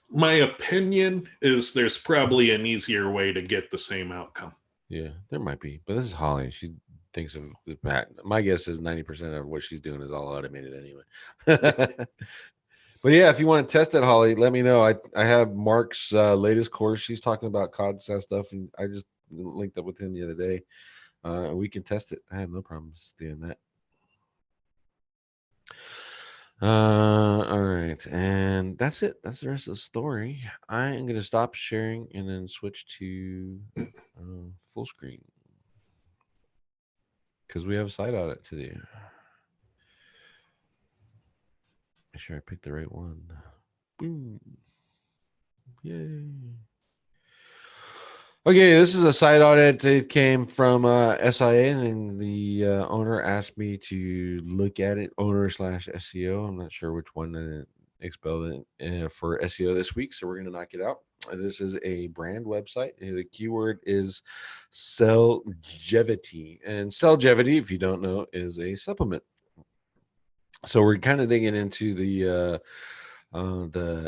my opinion is there's probably an easier way to get the same outcome. Yeah, there might be, but this is Holly. She thinks of that. My guess is 90% of what she's doing is all automated anyway. But yeah, if you want to test it, Holly, let me know. I have Mark's latest course. She's talking about CODSAS stuff, and I just linked up with him the other day. We can test it. I have no problems doing that. All right, and that's it. That's the rest of the story. I am going to stop sharing and then switch to full screen because we have a site audit to do. Make sure I picked the right one. Boom. Yay. Okay, this is a site audit. It came from SIA, and the owner asked me to look at it. Owner/SEO. I'm not sure which one expelled it for SEO this week, so we're going to knock it out. This is a brand website. The keyword is Cellgevity, and Cellgevity, if you don't know, is a supplement. So we're kind of digging into the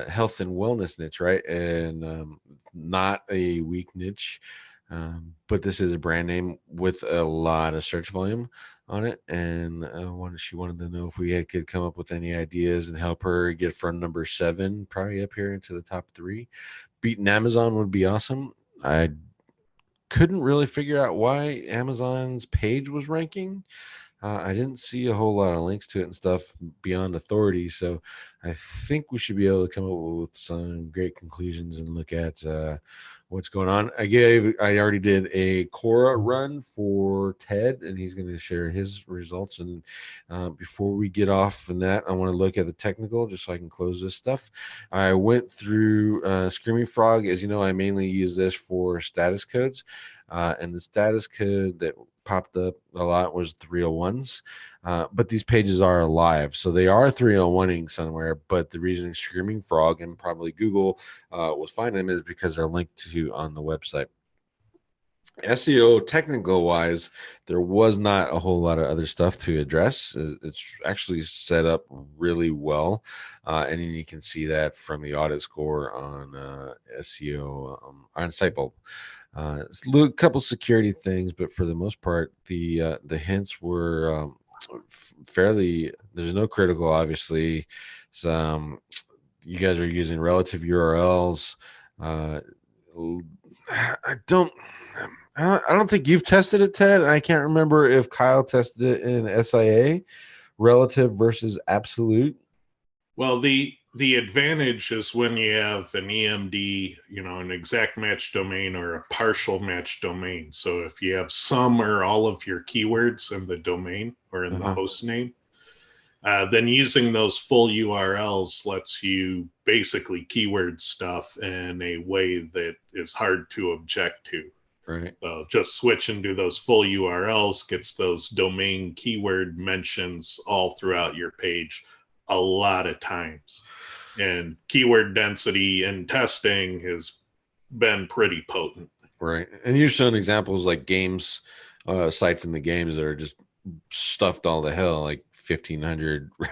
health and wellness niche, right? And not a weak niche, but this is a brand name with a lot of search volume on it. And she wanted to know if we could come up with any ideas and help her get from number 7, probably up here into the top 3. Beating Amazon would be awesome. I couldn't really figure out why Amazon's page was ranking. I didn't see a whole lot of links to it and stuff beyond authority. So I think we should be able to come up with some great conclusions and look at what's going on. I already did a Quora run for Ted, and he's going to share his results. And before we get off from that, I want to look at the technical just so I can close this stuff. I went through Screaming Frog. As you know, I mainly use this for status codes. And the status code that popped up a lot was 301s, but these pages are alive, so they are 301ing somewhere. But the reason Screaming Frog and probably Google was finding them is because they're linked to on the website. SEO technical wise, there was not a whole lot of other stuff to address. It's actually set up really well, and you can see that from the audit score on SEO on Sitebulb. It's a couple security things, but for the most part, the hints were fairly. There's no critical, obviously. You guys are using relative URLs. I don't think you've tested it, Ted. I can't remember if Kyle tested it in SIA, relative versus absolute. Well, the advantage is when you have an EMD, an exact match domain or a partial match domain. So if you have some or all of your keywords in the domain or in the host name, Then using those full URLs lets you basically keyword stuff in a way that is hard to object to. Right. So just switching to those full URLs gets those domain keyword mentions all throughout your page a lot of times. And keyword density in testing has been pretty potent. Right. And you're showing examples like games, sites in the games that are just stuffed all to hell, like 1,500 Yeah,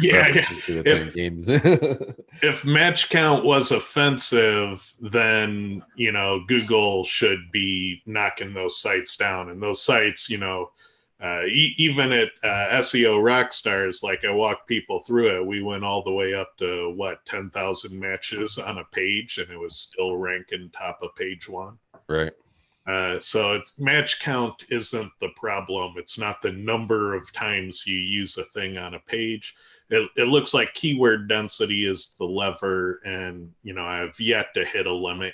yeah. references to a ton If of games. if match count was offensive, then Google should be knocking those sites down. And those sites, even at SEO Rockstars, like I walked people through it, we went all the way up to 10,000 matches on a page, and it was still ranking top of page one. Right. So match count isn't the problem. It's not the number of times you use a thing on a page. It looks like keyword density is the lever, and I've yet to hit a limit.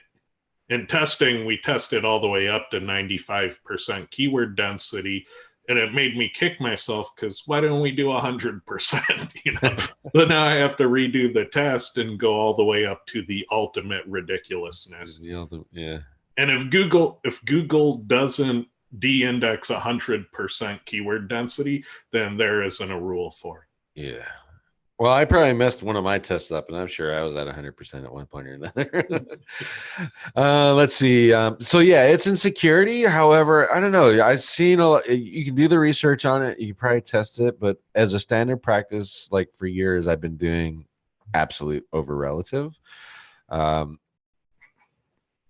In testing, we tested all the way up to 95% keyword density, and it made me kick myself because why don't we do 100%? So now I have to redo the test and go all the way up to the ultimate ridiculousness. Yeah. And if Google doesn't de-index 100% keyword density, then there isn't a rule for it. Yeah. Well, I probably messed one of my tests up, and I'm sure I was at 100% at one point or another. Let's see. So yeah, it's in security. However, I don't know. I've seen a lot. You can do the research on it. You can probably test it, but as a standard practice, like for years, I've been doing absolute over relative.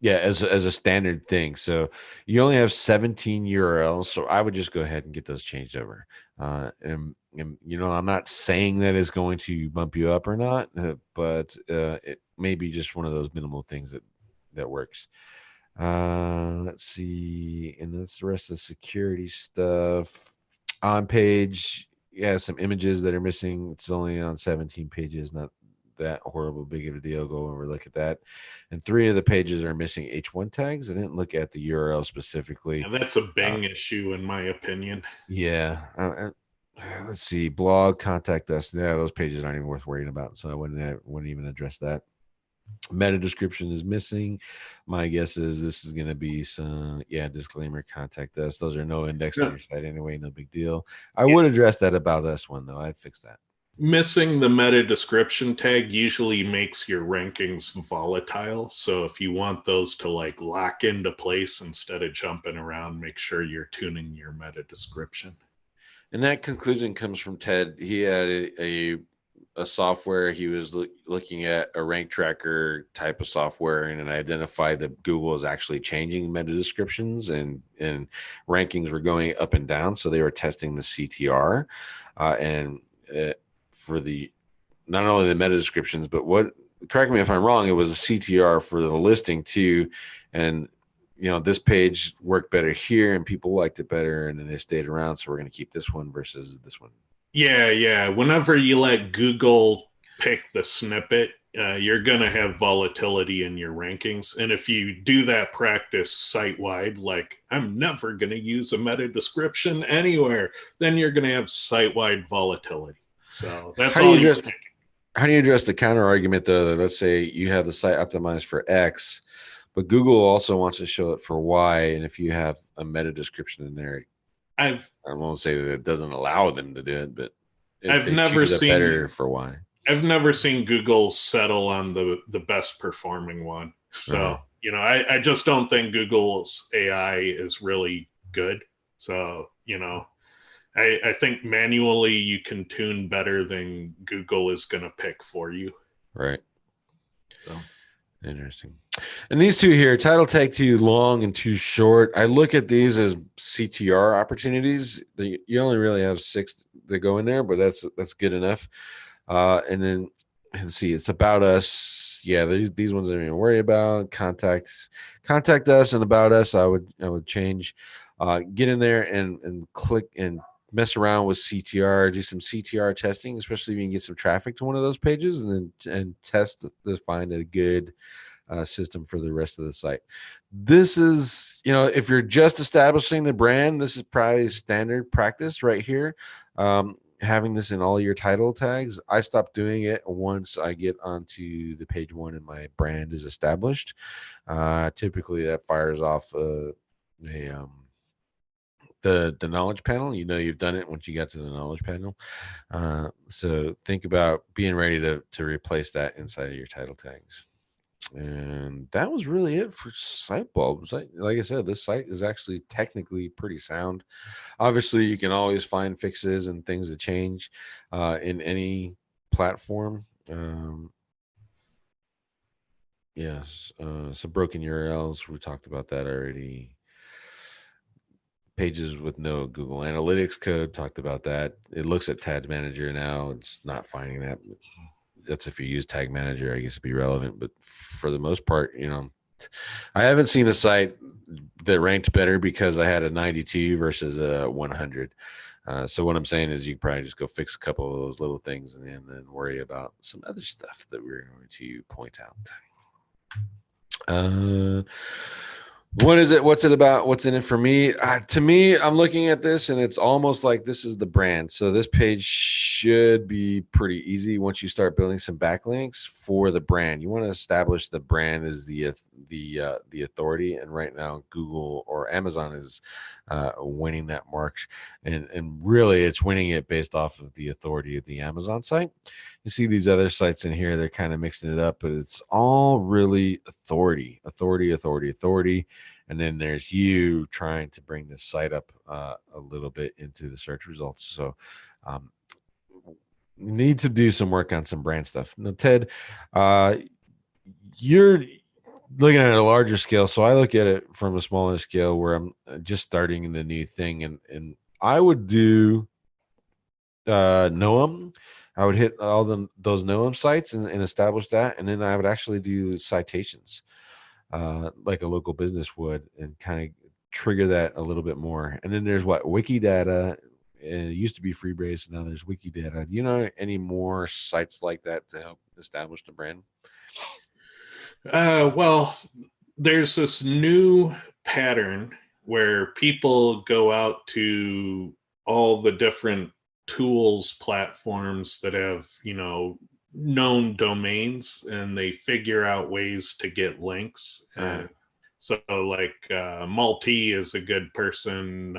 Yeah, as a standard thing. So you only have 17 URLs. So I would just go ahead and get those changed over. And I'm not saying that it's going to bump you up or not, but it may be just one of those minimal things that works. Let's see. And that's the rest of the security stuff. On page, yeah, some images that are missing. It's only on 17 pages, not that horrible big of a deal. Go over, look at that. And 3 of the pages are missing H1 tags. I didn't look at the URL specifically. And that's a Bing issue, in my opinion. Yeah. Let's see. Blog, contact us. Yeah, those pages aren't even worth worrying about. So I wouldn't even address that. Meta description is missing. My guess is this is going to be some, disclaimer, contact us. Those are no index on your site anyway. No big deal. I would address that about us one, though. I'd fix that. Missing the meta description tag usually makes your rankings volatile. So if you want those to lock into place instead of jumping around, make sure you're tuning your meta description. And that conclusion comes from Ted. He had a software. He was looking at a rank tracker type of software, and it identified that Google is actually changing meta descriptions, and rankings were going up and down. So they were testing the CTR, for the not only the meta descriptions, but correct me if I'm wrong, it was a CTR for the listing too. And this page worked better here and people liked it better, and then they stayed around. So we're going to keep this one versus this one. Yeah. Whenever you let Google pick the snippet, you're going to have volatility in your rankings. And if you do that practice site-wide, like I'm never going to use a meta description anywhere, then you're going to have site-wide volatility. So that's all you think. How do you address the counter argument, though, that let's say you have the site optimized for X, but Google also wants to show it for Y, and if you have a meta description in there, I won't say that it doesn't allow them to do it, but I've never seen better for Y. I've never seen Google settle on the best performing one. So I just don't think Google's AI is really good. So I think manually you can tune better than Google is going to pick for you. Right. So. Interesting. And these two here, title tag too long and too short. I look at these as CTR opportunities. You only really have 6 that go in there, but that's good enough. And then let's see, it's about us. Yeah, these ones I don't even worry about. Contact us and about us. I would change. Get in there and click and mess around with CTR, do some CTR testing, especially if you can get some traffic to one of those pages, and test to find a good system for the rest of the site. This is, if you're just establishing the brand, this is probably standard practice right here. having this in all your title tags. I stop doing it once I get onto the page one and my brand is established. Typically, that fires off a the knowledge panel. You know you've done it once you got to the knowledge panel. So think about being ready to replace that inside of your title tags. And that was really it for site bulbs. Like I said, this site is actually technically pretty sound. Obviously, you can always find fixes and things that change in any platform. Yes, so broken URLs, we talked about that already. Pages with no Google Analytics code, talked about that. It looks at Tag Manager now. It's not finding that. That's if you use Tag Manager, I guess it'd be relevant. But for the most part, I haven't seen a site that ranked better because I had a 92 versus a 100. So what I'm saying is you can probably just go fix a couple of those little things and then worry about some other stuff that we're going to point out. What is it? What's it about? What's in it for me? To me, I'm looking at this and it's almost like this is the brand. So this page should be pretty easy once you start building some backlinks for the brand. You want to establish the brand as the authority, and right now Google or Amazon is winning that mark, and really it's winning it based off of the authority of the Amazon site. You see these other sites in here, they're kind of mixing it up, but it's all really authority. And then there's you trying to bring this site up a little bit into the search results. So need to do some work on some brand stuff. Now, Ted, you're looking at a larger scale. So I look at it from a smaller scale where I'm just starting in the new thing. And I would do Noam. I would hit all those Noam sites and establish that. And then I would actually do citations like a local business would, and kind of trigger that a little bit more. And then there's Wikidata. It used to be Freebase, now there's Wikidata. Do you know any more sites like that to help establish the brand? Well, there's this new pattern where people go out to all the different tools platforms that have, known domains, and they figure out ways to get links. And so like Multi is a good person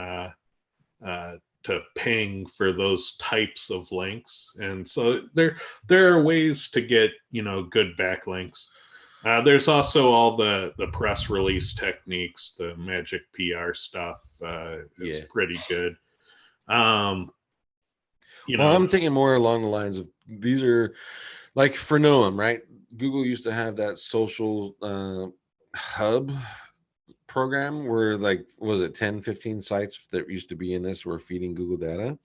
to ping for those types of links. And so there are ways to get, good backlinks. There's also all the press release techniques, the magic PR stuff is pretty good. Well, I'm thinking more along the lines of, these are like for Noam, right? Google used to have that social hub program where, like, was it 10, 15 sites that used to be in this were feeding Google data.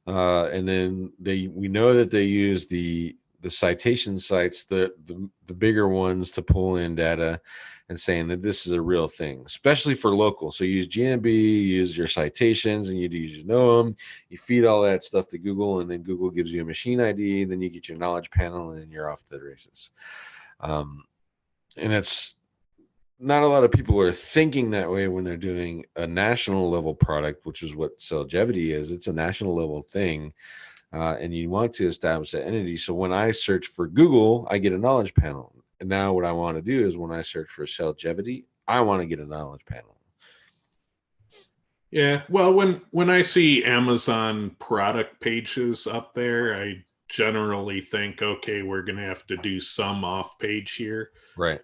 And then we know that they use the citation sites, the bigger ones, to pull in data and saying that this is a real thing, especially for local. So you use GMB, you use your citations, and you know them. You feed all that stuff to Google, and then Google gives you a machine ID. Then you get your knowledge panel, and you're off to the races. And it's not a lot of people are thinking that way when they're doing a national level product, which is what Cellgevity is. It's a national level thing. And you want to establish that entity. So when I search for Google, I get a knowledge panel. And now what I want to do is when I search for Cellgevity, I want to get a knowledge panel. Yeah. Well, when I see Amazon product pages up there, I generally think, okay, we're going to have to do some off page here. Right.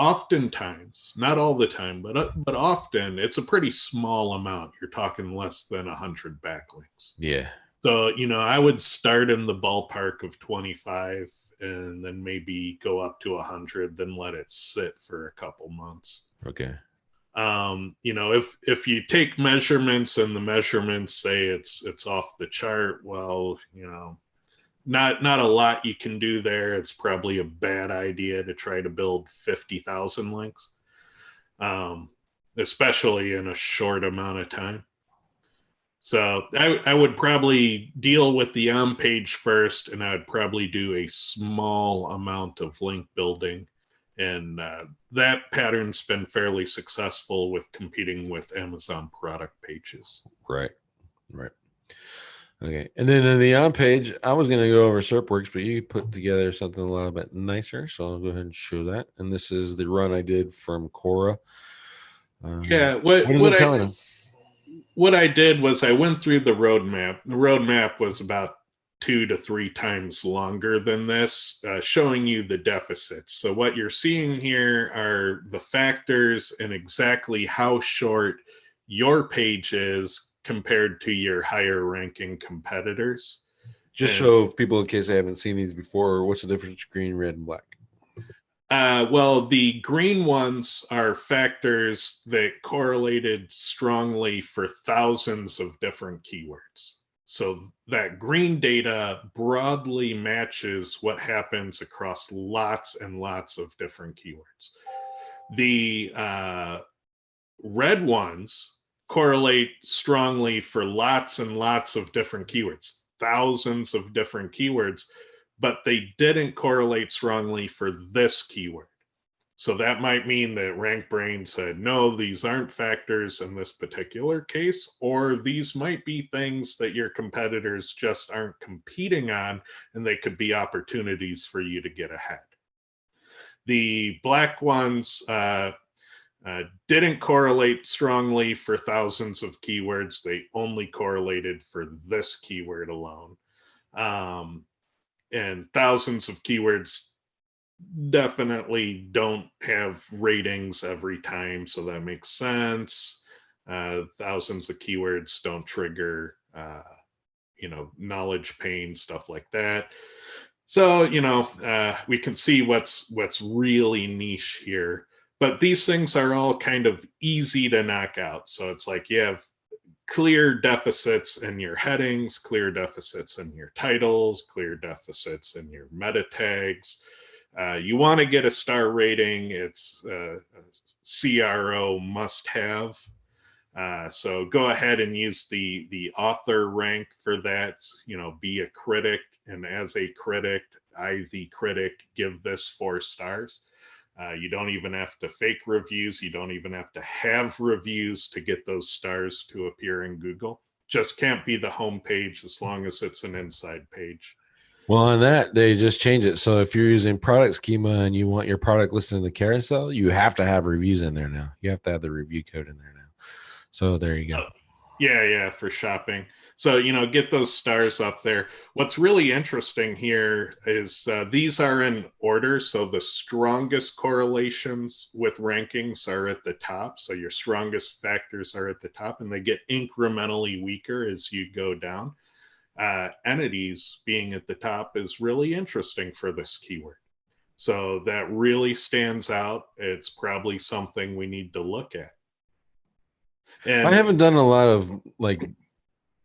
Oftentimes, not all the time, but often it's a pretty small amount. You're talking less than 100 backlinks. Yeah. So, I would start in the ballpark of 25 and then maybe go up to 100, then let it sit for a couple months. Okay. If you take measurements and the measurements say it's off the chart, well, not a lot you can do there. It's probably a bad idea to try to build 50,000 links, especially in a short amount of time. So I would probably deal with the on page first, and I would probably do a small amount of link building. And that pattern's been fairly successful with competing with Amazon product pages. Right. Okay. And then in the on page, I was going to go over SERPworks, but you put together something a little bit nicer. So I'll go ahead and show that. And this is the run I did from Cora. Yeah, What is it telling us? what I did was I went through the roadmap. The roadmap was about 2 to 3 times longer than this, showing you the deficits. So what you're seeing here are the factors and exactly how short your page is compared to your higher ranking competitors. Just And show people in case they haven't seen these before. What's the difference between green, red, and black? well, the green ones are factors that correlated strongly for thousands of different keywords. So that green data broadly matches what happens across lots and lots of different keywords. The red ones correlate strongly for lots and lots of different keywords, thousands of different keywords, but they didn't correlate strongly for this keyword. So that might mean that RankBrain said, no, these aren't factors in this particular case, or these might be things that your competitors just aren't competing on, and they could be opportunities for you to get ahead. The black ones didn't correlate strongly for thousands of keywords. They only correlated for this keyword alone. And thousands of keywords definitely don't have ratings every time, so that makes sense. Thousands of keywords don't trigger, knowledge pane, stuff like that. So we can see what's really niche here. But these things are all kind of easy to knock out. So it's like you have clear deficits in your headings, clear deficits in your titles, clear deficits in your meta tags. You want to get a star rating. It's a CRO must have. So go ahead and use the author rank for that. Be a critic, and as a critic, I, the critic, give this 4 stars. You don't even have to fake reviews. You don't even have to have reviews to get those stars to appear in Google. Just can't be the home page as long as it's an inside page. Well, on that, they just change it. So if you're using product schema and you want your product listed in the carousel, you have to have reviews in there now. You have to have the review code in there now. So there you go. Yeah, for shopping. So, get those stars up there. What's really interesting here is these are in order. So the strongest correlations with rankings are at the top. So your strongest factors are at the top, and they get incrementally weaker as you go down. Entities being at the top is really interesting for this keyword. So that really stands out. It's probably something we need to look at. And I haven't done a lot of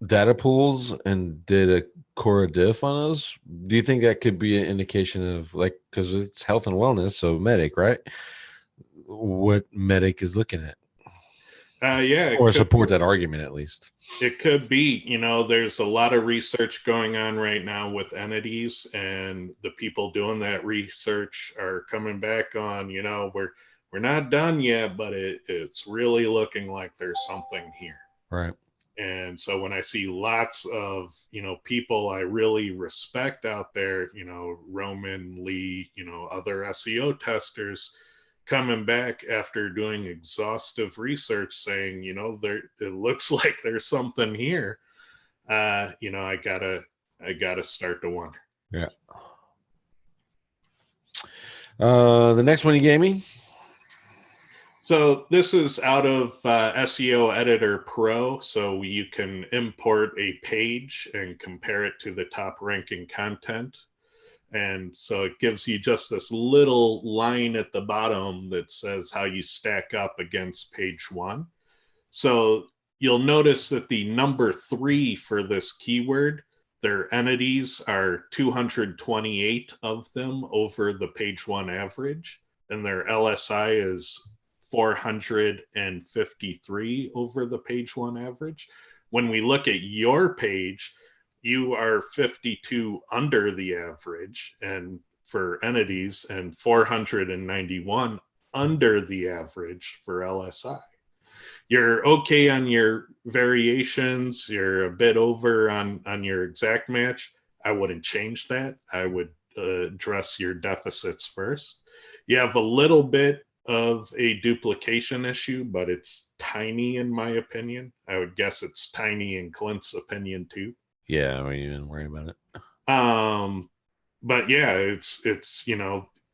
data pools and did a Cora diff on those. Do you think that could be an indication of because it's health and wellness, so medic, right? What medic is looking at? yeah, Or support that argument at least. It could be. There's a lot of research going on right now with entities, and the people doing that research are coming back on, we're not done yet, but it's really looking like there's something here. Right. And so when I see lots of, people I really respect out there, Roman, Lee, other SEO testers coming back after doing exhaustive research saying, it looks like there's something here. I gotta start to wonder. Yeah. The next one you gave me. So this is out of SEO Editor Pro. So you can import a page and compare it to the top ranking content. And so it gives you just this little line at the bottom that says how you stack up against page 1. So you'll notice that the number 3 for this keyword, their entities are 228 of them over the page 1 average, and their LSI is 453 over the page 1 average. When we look at your page, you are 52 under the average and for entities, and 491 under the average for LSI. you're okay on your variations, you're a bit over on your exact match, I wouldn't change that. I would address your deficits first. You have a little bit of a duplication issue, but it's tiny in my opinion. I would guess it's tiny in Clint's opinion too. Yeah, I mean, worry about it. But yeah, it's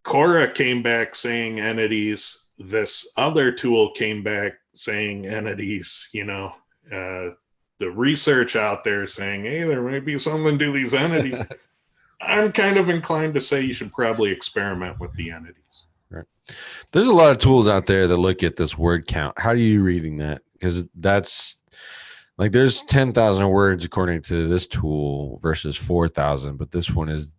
Cora came back saying entities. This other tool came back saying entities. The research out there saying, hey, there might be something to these entities. I'm kind of inclined to say you should probably experiment with the entities. Right. There's a lot of tools out there that look at this word count. How are you reading that? Because that's like there's 10,000 words according to this tool versus 4,000, but this one is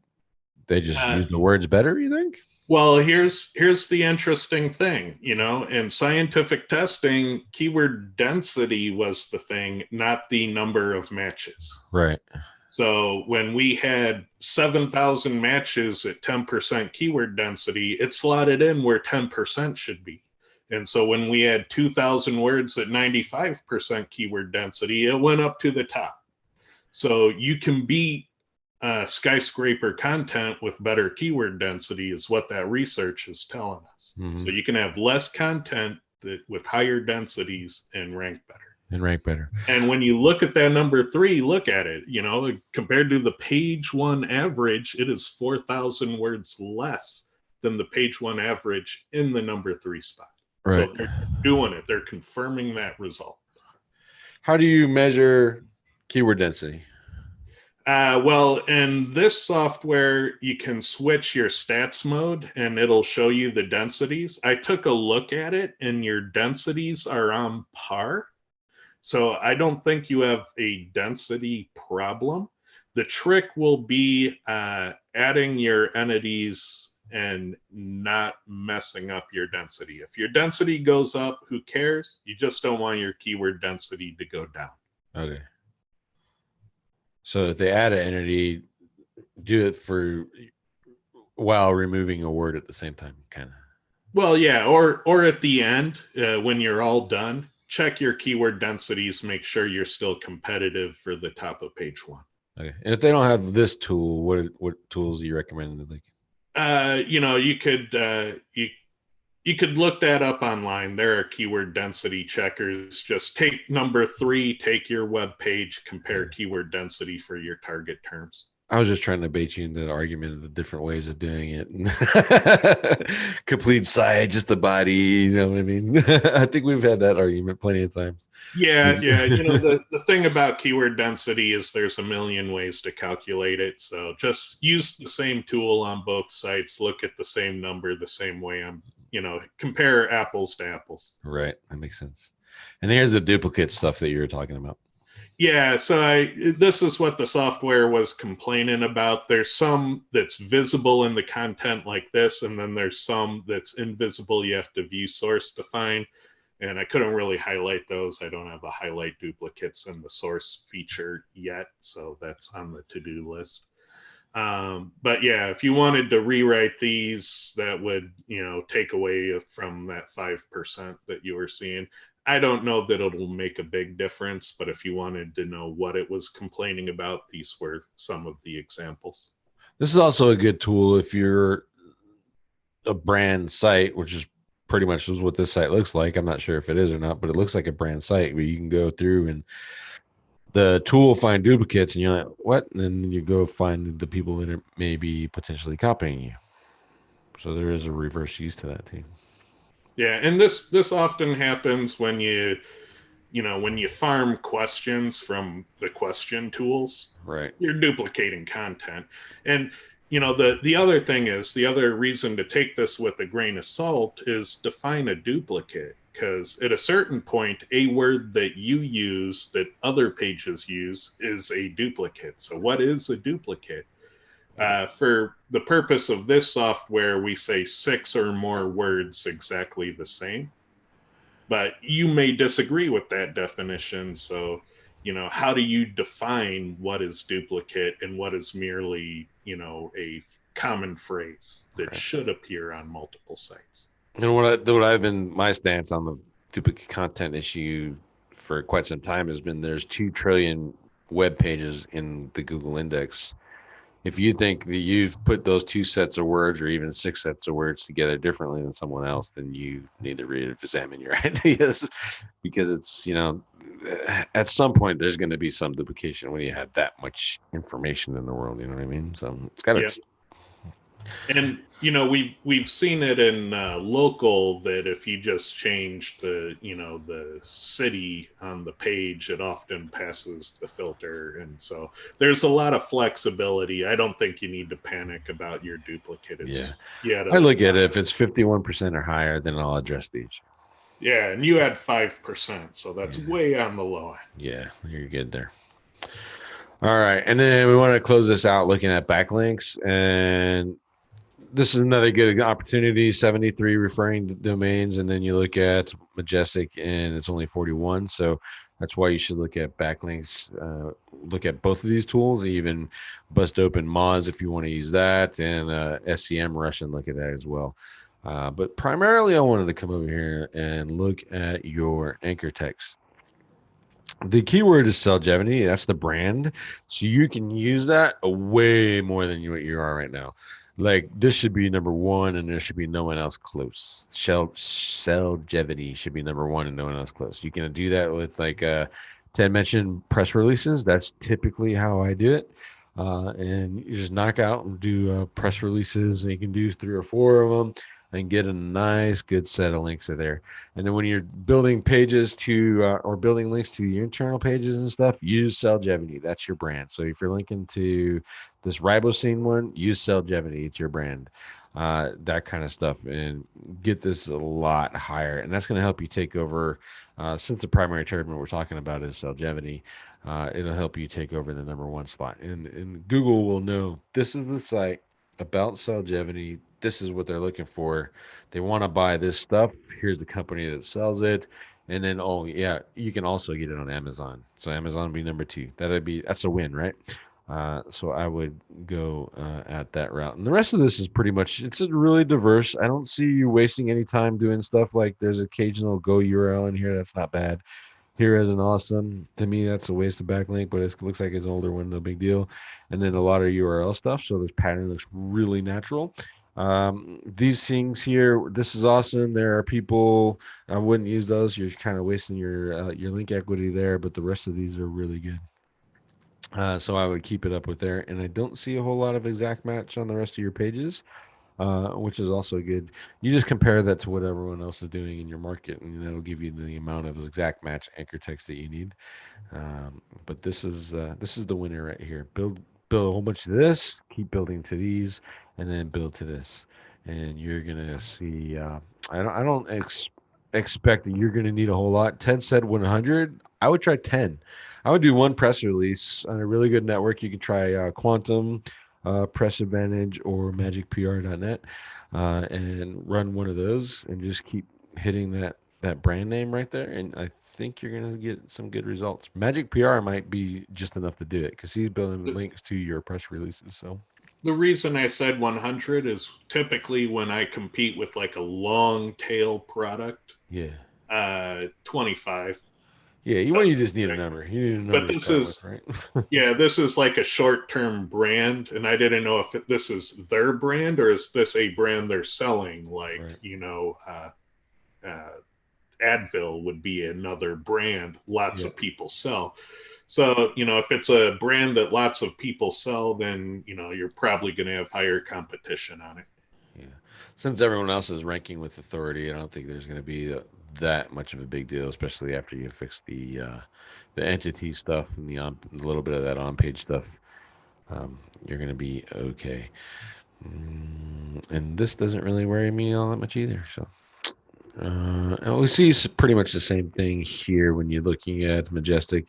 they just use the words better, you think? Well, here's the interesting thing, in scientific testing, keyword density was the thing, not the number of matches. Right. So when we had 7,000 matches at 10% keyword density, it slotted in where 10% should be. And so when we had 2,000 words at 95% keyword density, it went up to the top. So you can beat skyscraper content with better keyword density is what that research is telling us. Mm-hmm. So you can have less content with higher densities and rank better. And when you look at that number 3, look at it, compared to the page 1 average, it is 4,000 words less than the page 1 average in the number 3 spot. Right. So they're doing it. They're confirming that result. How do you measure keyword density? Well, in this software, you can switch your stats mode and it'll show you the densities. I took a look at it and your densities are on par. So I don't think you have a density problem. The trick will be adding your entities and not messing up your density. If your density goes up, who cares? You just don't want your keyword density to go down. Okay. So if they add an entity, do it for while removing a word at the same time, kind of. Well, yeah, or at the end when you're all done, check your keyword densities, make sure you're still competitive for the top of page 1. Okay. And if they don't have this tool, what tools do you recommend? You could look that up online. There are keyword density checkers. Just take number 3, take your web page, compare keyword density for your target terms. I was just trying to bait you into the argument of the different ways of doing it. Complete site, just the body. You know what I mean? I think we've had that argument plenty of times. Yeah. The thing about keyword density is there's a million ways to calculate it. So just use the same tool on both sites. Look at the same number the same way. Compare apples to apples. Right. That makes sense. And here's the duplicate stuff that you were talking about. Yeah, so this is what the software was complaining about. There's some that's visible in the content like this, and then there's some that's invisible. You have to view source to find, and I couldn't really highlight those. I don't have a highlight duplicates in the source feature yet, so that's on the to-do list. But yeah, if you wanted to rewrite these, that would, take away from that 5% that you were seeing. I don't know that it'll make a big difference, but if you wanted to know what it was complaining about, these were some of the examples. This is also a good tool if you're a brand site, which is pretty much what this site looks like. I'm not sure if it is or not, but it looks like a brand site where you can go through and the tool find duplicates and you're like, what? And then you go find the people that are maybe potentially copying you. So there is a reverse use to that too. Yeah, and this often happens when you farm questions from the question tools. Right. You're duplicating content. And the other thing is, the other reason to take this with a grain of salt is define a duplicate, because at a certain point, a word that you use that other pages use is a duplicate. So what is a duplicate? For the purpose of this software, we say 6 or more words exactly the same. But you may disagree with that definition. So, how do you define what is duplicate and what is merely, a common phrase that should appear on multiple sites? And what I've been, my stance on duplicate content issue for quite some time has been there's 2 trillion web pages in the Google index. If you think that you've put those 2 sets of words or even 6 sets of words together differently than someone else, then you need to re-examine your ideas, because it's, at some point there's going to be some duplication when you have that much information in the world. You know what I mean? So it's got Yeah. to. And we've seen it in local, that if you just change the city on the page, it often passes the filter. And so there's a lot of flexibility. I don't think you need to panic about your duplicate. Yeah, It's you had I a look at it, if it's 51% or higher, then I'll address the issue. yeah, and you had 5%, so that's Yeah, way on the low end. yeah, you're good there. All right, and then we want to close this out looking at backlinks, and this is another good opportunity. 73 referring domains, and then you look at Majestic, and it's only 41. So that's why you should look at backlinks. Look at both of these tools, even bust open Moz if you want to use that, and SCM Rush, and look at that as well. But primarily, I wanted to come over here and look at your anchor text. The keyword is Celjevity. That's the brand. So you can use that way more than what you are right now. Like, this should be number one, and there should be no one else close. Celjevity should be number one, and no one else close. You can do that with like Ted mentioned press releases. That's typically how I do it. And you just knock out and do press releases, and you can do 3 or 4 of them and get a nice, good set of links in there. And then when you're building pages to or building links to your internal pages and stuff, use Celjevity. That's your brand. So if you're linking to this ribosine one, use Celjevity. It's your brand. That kind of stuff, and get this a lot higher. And that's going to help you take over. Since the primary term we're talking about is Celjevity, it'll help you take over the number 1 slot. And Google will know this is the site about Celjevity. This is what they're looking for. They want to buy this stuff. Here's the company that sells it. And then, oh yeah, you can also get it on Amazon. So Amazon would be number 2. That's a win, right? So I would go at that route. And the rest of this is pretty much, it's a really diverse. I don't see you wasting any time doing stuff like there's occasional Go URL in here. That's not bad. Here is an awesome. To me, that's a waste of backlink, but it looks like it's an older one, no big deal. And then a lot of URL stuff. So this pattern looks really natural. These things here, this is awesome. There are people, I wouldn't use those. You're kind of wasting your link equity there, but the rest of these are really good. So I would keep it up with there. And I don't see a whole lot of exact match on the rest of your pages, which is also good. You just compare that to what everyone else is doing in your market, and that'll give you the amount of exact match anchor text that you need. But this is the winner right here. Build a whole bunch of this, keep building to these, and then build to this, and you're gonna see. I don't expect that you're gonna need a whole lot. Ted said 100. I would try 10. I would do 1 press release on a really good network. You could try Quantum, Press Advantage, or MagicPR.net, and run one of those, and just keep hitting that brand name right there. And I think you're going to get some good results. Magic PR might be just enough to do it, because he's building links to your press releases. So The reason I said 100 is typically when I compete with like a long tail product, yeah, 25. yeah. You just need a number. You need a number But to this start with, is, right? yeah, this is like a short term brand. And I didn't know if this is their brand or is this a brand they're selling, like, Right. uh, Advil would be another brand lots Yeah. of people sell. So, if it's a brand that lots of people sell, then, you're probably going to have higher competition on it. Yeah. Since everyone else is ranking with authority, I don't think there's going to be that much of a big deal, especially after you fix the entity stuff and a little bit of that on page stuff. You're going to be okay. And this doesn't really worry me all that much either. So and we see pretty much the same thing here when you're looking at Majestic.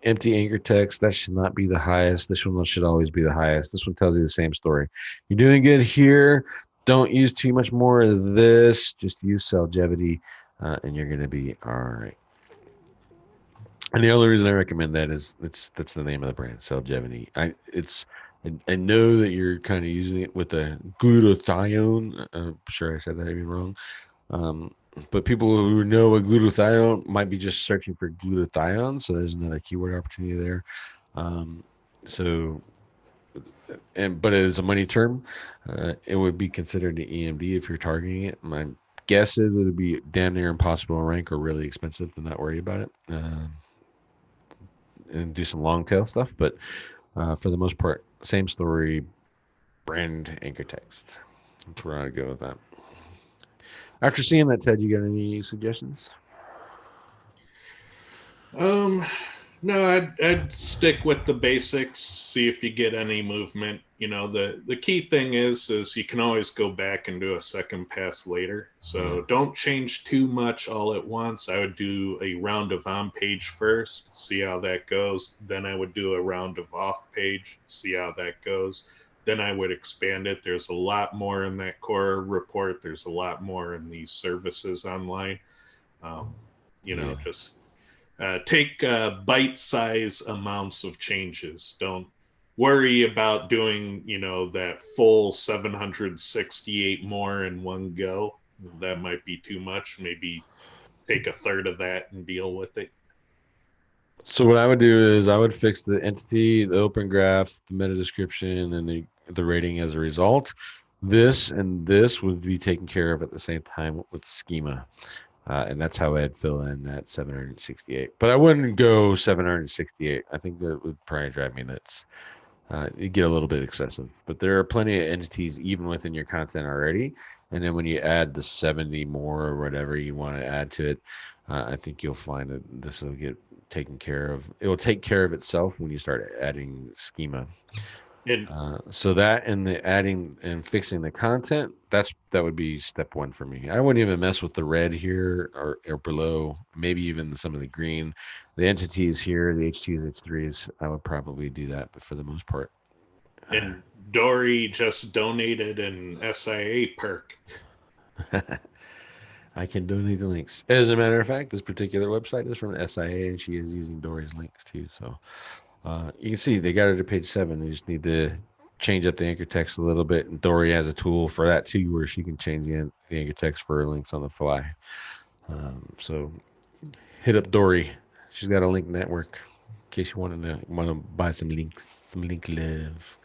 Empty anchor text, that should not be the highest. This one should always be the highest. This one tells you the same story. You're doing good here. Don't use too much more of this. Just use Celjevity, and you're going to be all right. And the only reason I recommend that is that's the name of the brand, Celjevity. I know that you're kind of using it with the glutathione. I'm sure I said that even wrong. But people who know a glutathione might be just searching for glutathione, so there's another keyword opportunity there. Um, so, but it is a money term. It would be considered an EMD if you're targeting it. My guess is it would be damn near impossible to rank or really expensive to not worry about it. And do some long tail stuff, but for the most part, same story, brand anchor text. That's where I'd go with that. After seeing that, Ted, you got any suggestions? Um, no, I'd stick with the basics. See if you get any movement. You know, the key thing is you can always go back and do a second pass later. Yeah. So don't change too much all at once. I would do a round of on page first, see how that goes. Then I would do a round of off page, see how that goes. Then I would expand it. There's a lot more in that core report. There's a lot more in these services online. Um, Yeah. just take bite-size amounts of changes. Don't worry about doing, that full 768 more in one go. That might be too much. Maybe take a third of that and deal with it. So what I would do is I would fix the entity, the open graph, the meta description, and the rating as a result. This and this would be taken care of at the same time with schema. And that's how I'd fill in that 768. But I wouldn't go 768. I think that would probably drive me nuts. It get a little bit excessive, but there are plenty of entities even within your content already. And then when you add the 70 more or whatever you want to add to it, I think you'll find that this will get taken care of. It will take care of itself when you start adding schema. And So that and the adding and fixing the content, that would be step one for me. I wouldn't even mess with the red here or below, maybe even some of the green. The entities here, the H2s, H3s, I would probably do that, but for the most part. and Dory just donated an SIA perk. I can donate the links. As a matter of fact, this particular website is from the SIA, and she is using Dory's links too. So you can see they got her to page 7. You just need to change up the anchor text a little bit. And Dory has a tool for that too, where she can change the anchor text for links on the fly. So hit up Dory. She's got a link network in case you want to buy some links, some link love.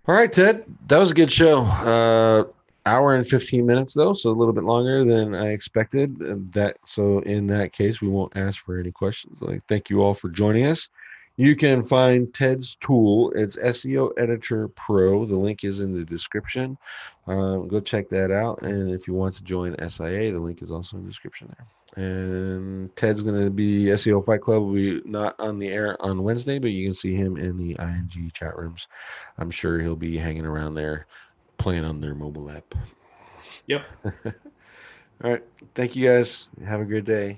All right, Ted, that was a good show. Hour and 15 minutes though, so a little bit longer than I expected. That so in that case, we won't ask for any questions. Like, thank you all for joining us. You can find Ted's tool. It's SEO Editor Pro. The link is in the description. Go check that out. And if you want to join SIA, the link is also in the description there. And Ted's going to be SEO Fight Club. Will be not on the air on Wednesday, but you can see him in the ING chat rooms. I'm sure he'll be hanging around there playing on their mobile app. Yep. All right. Thank you guys. Have a good day.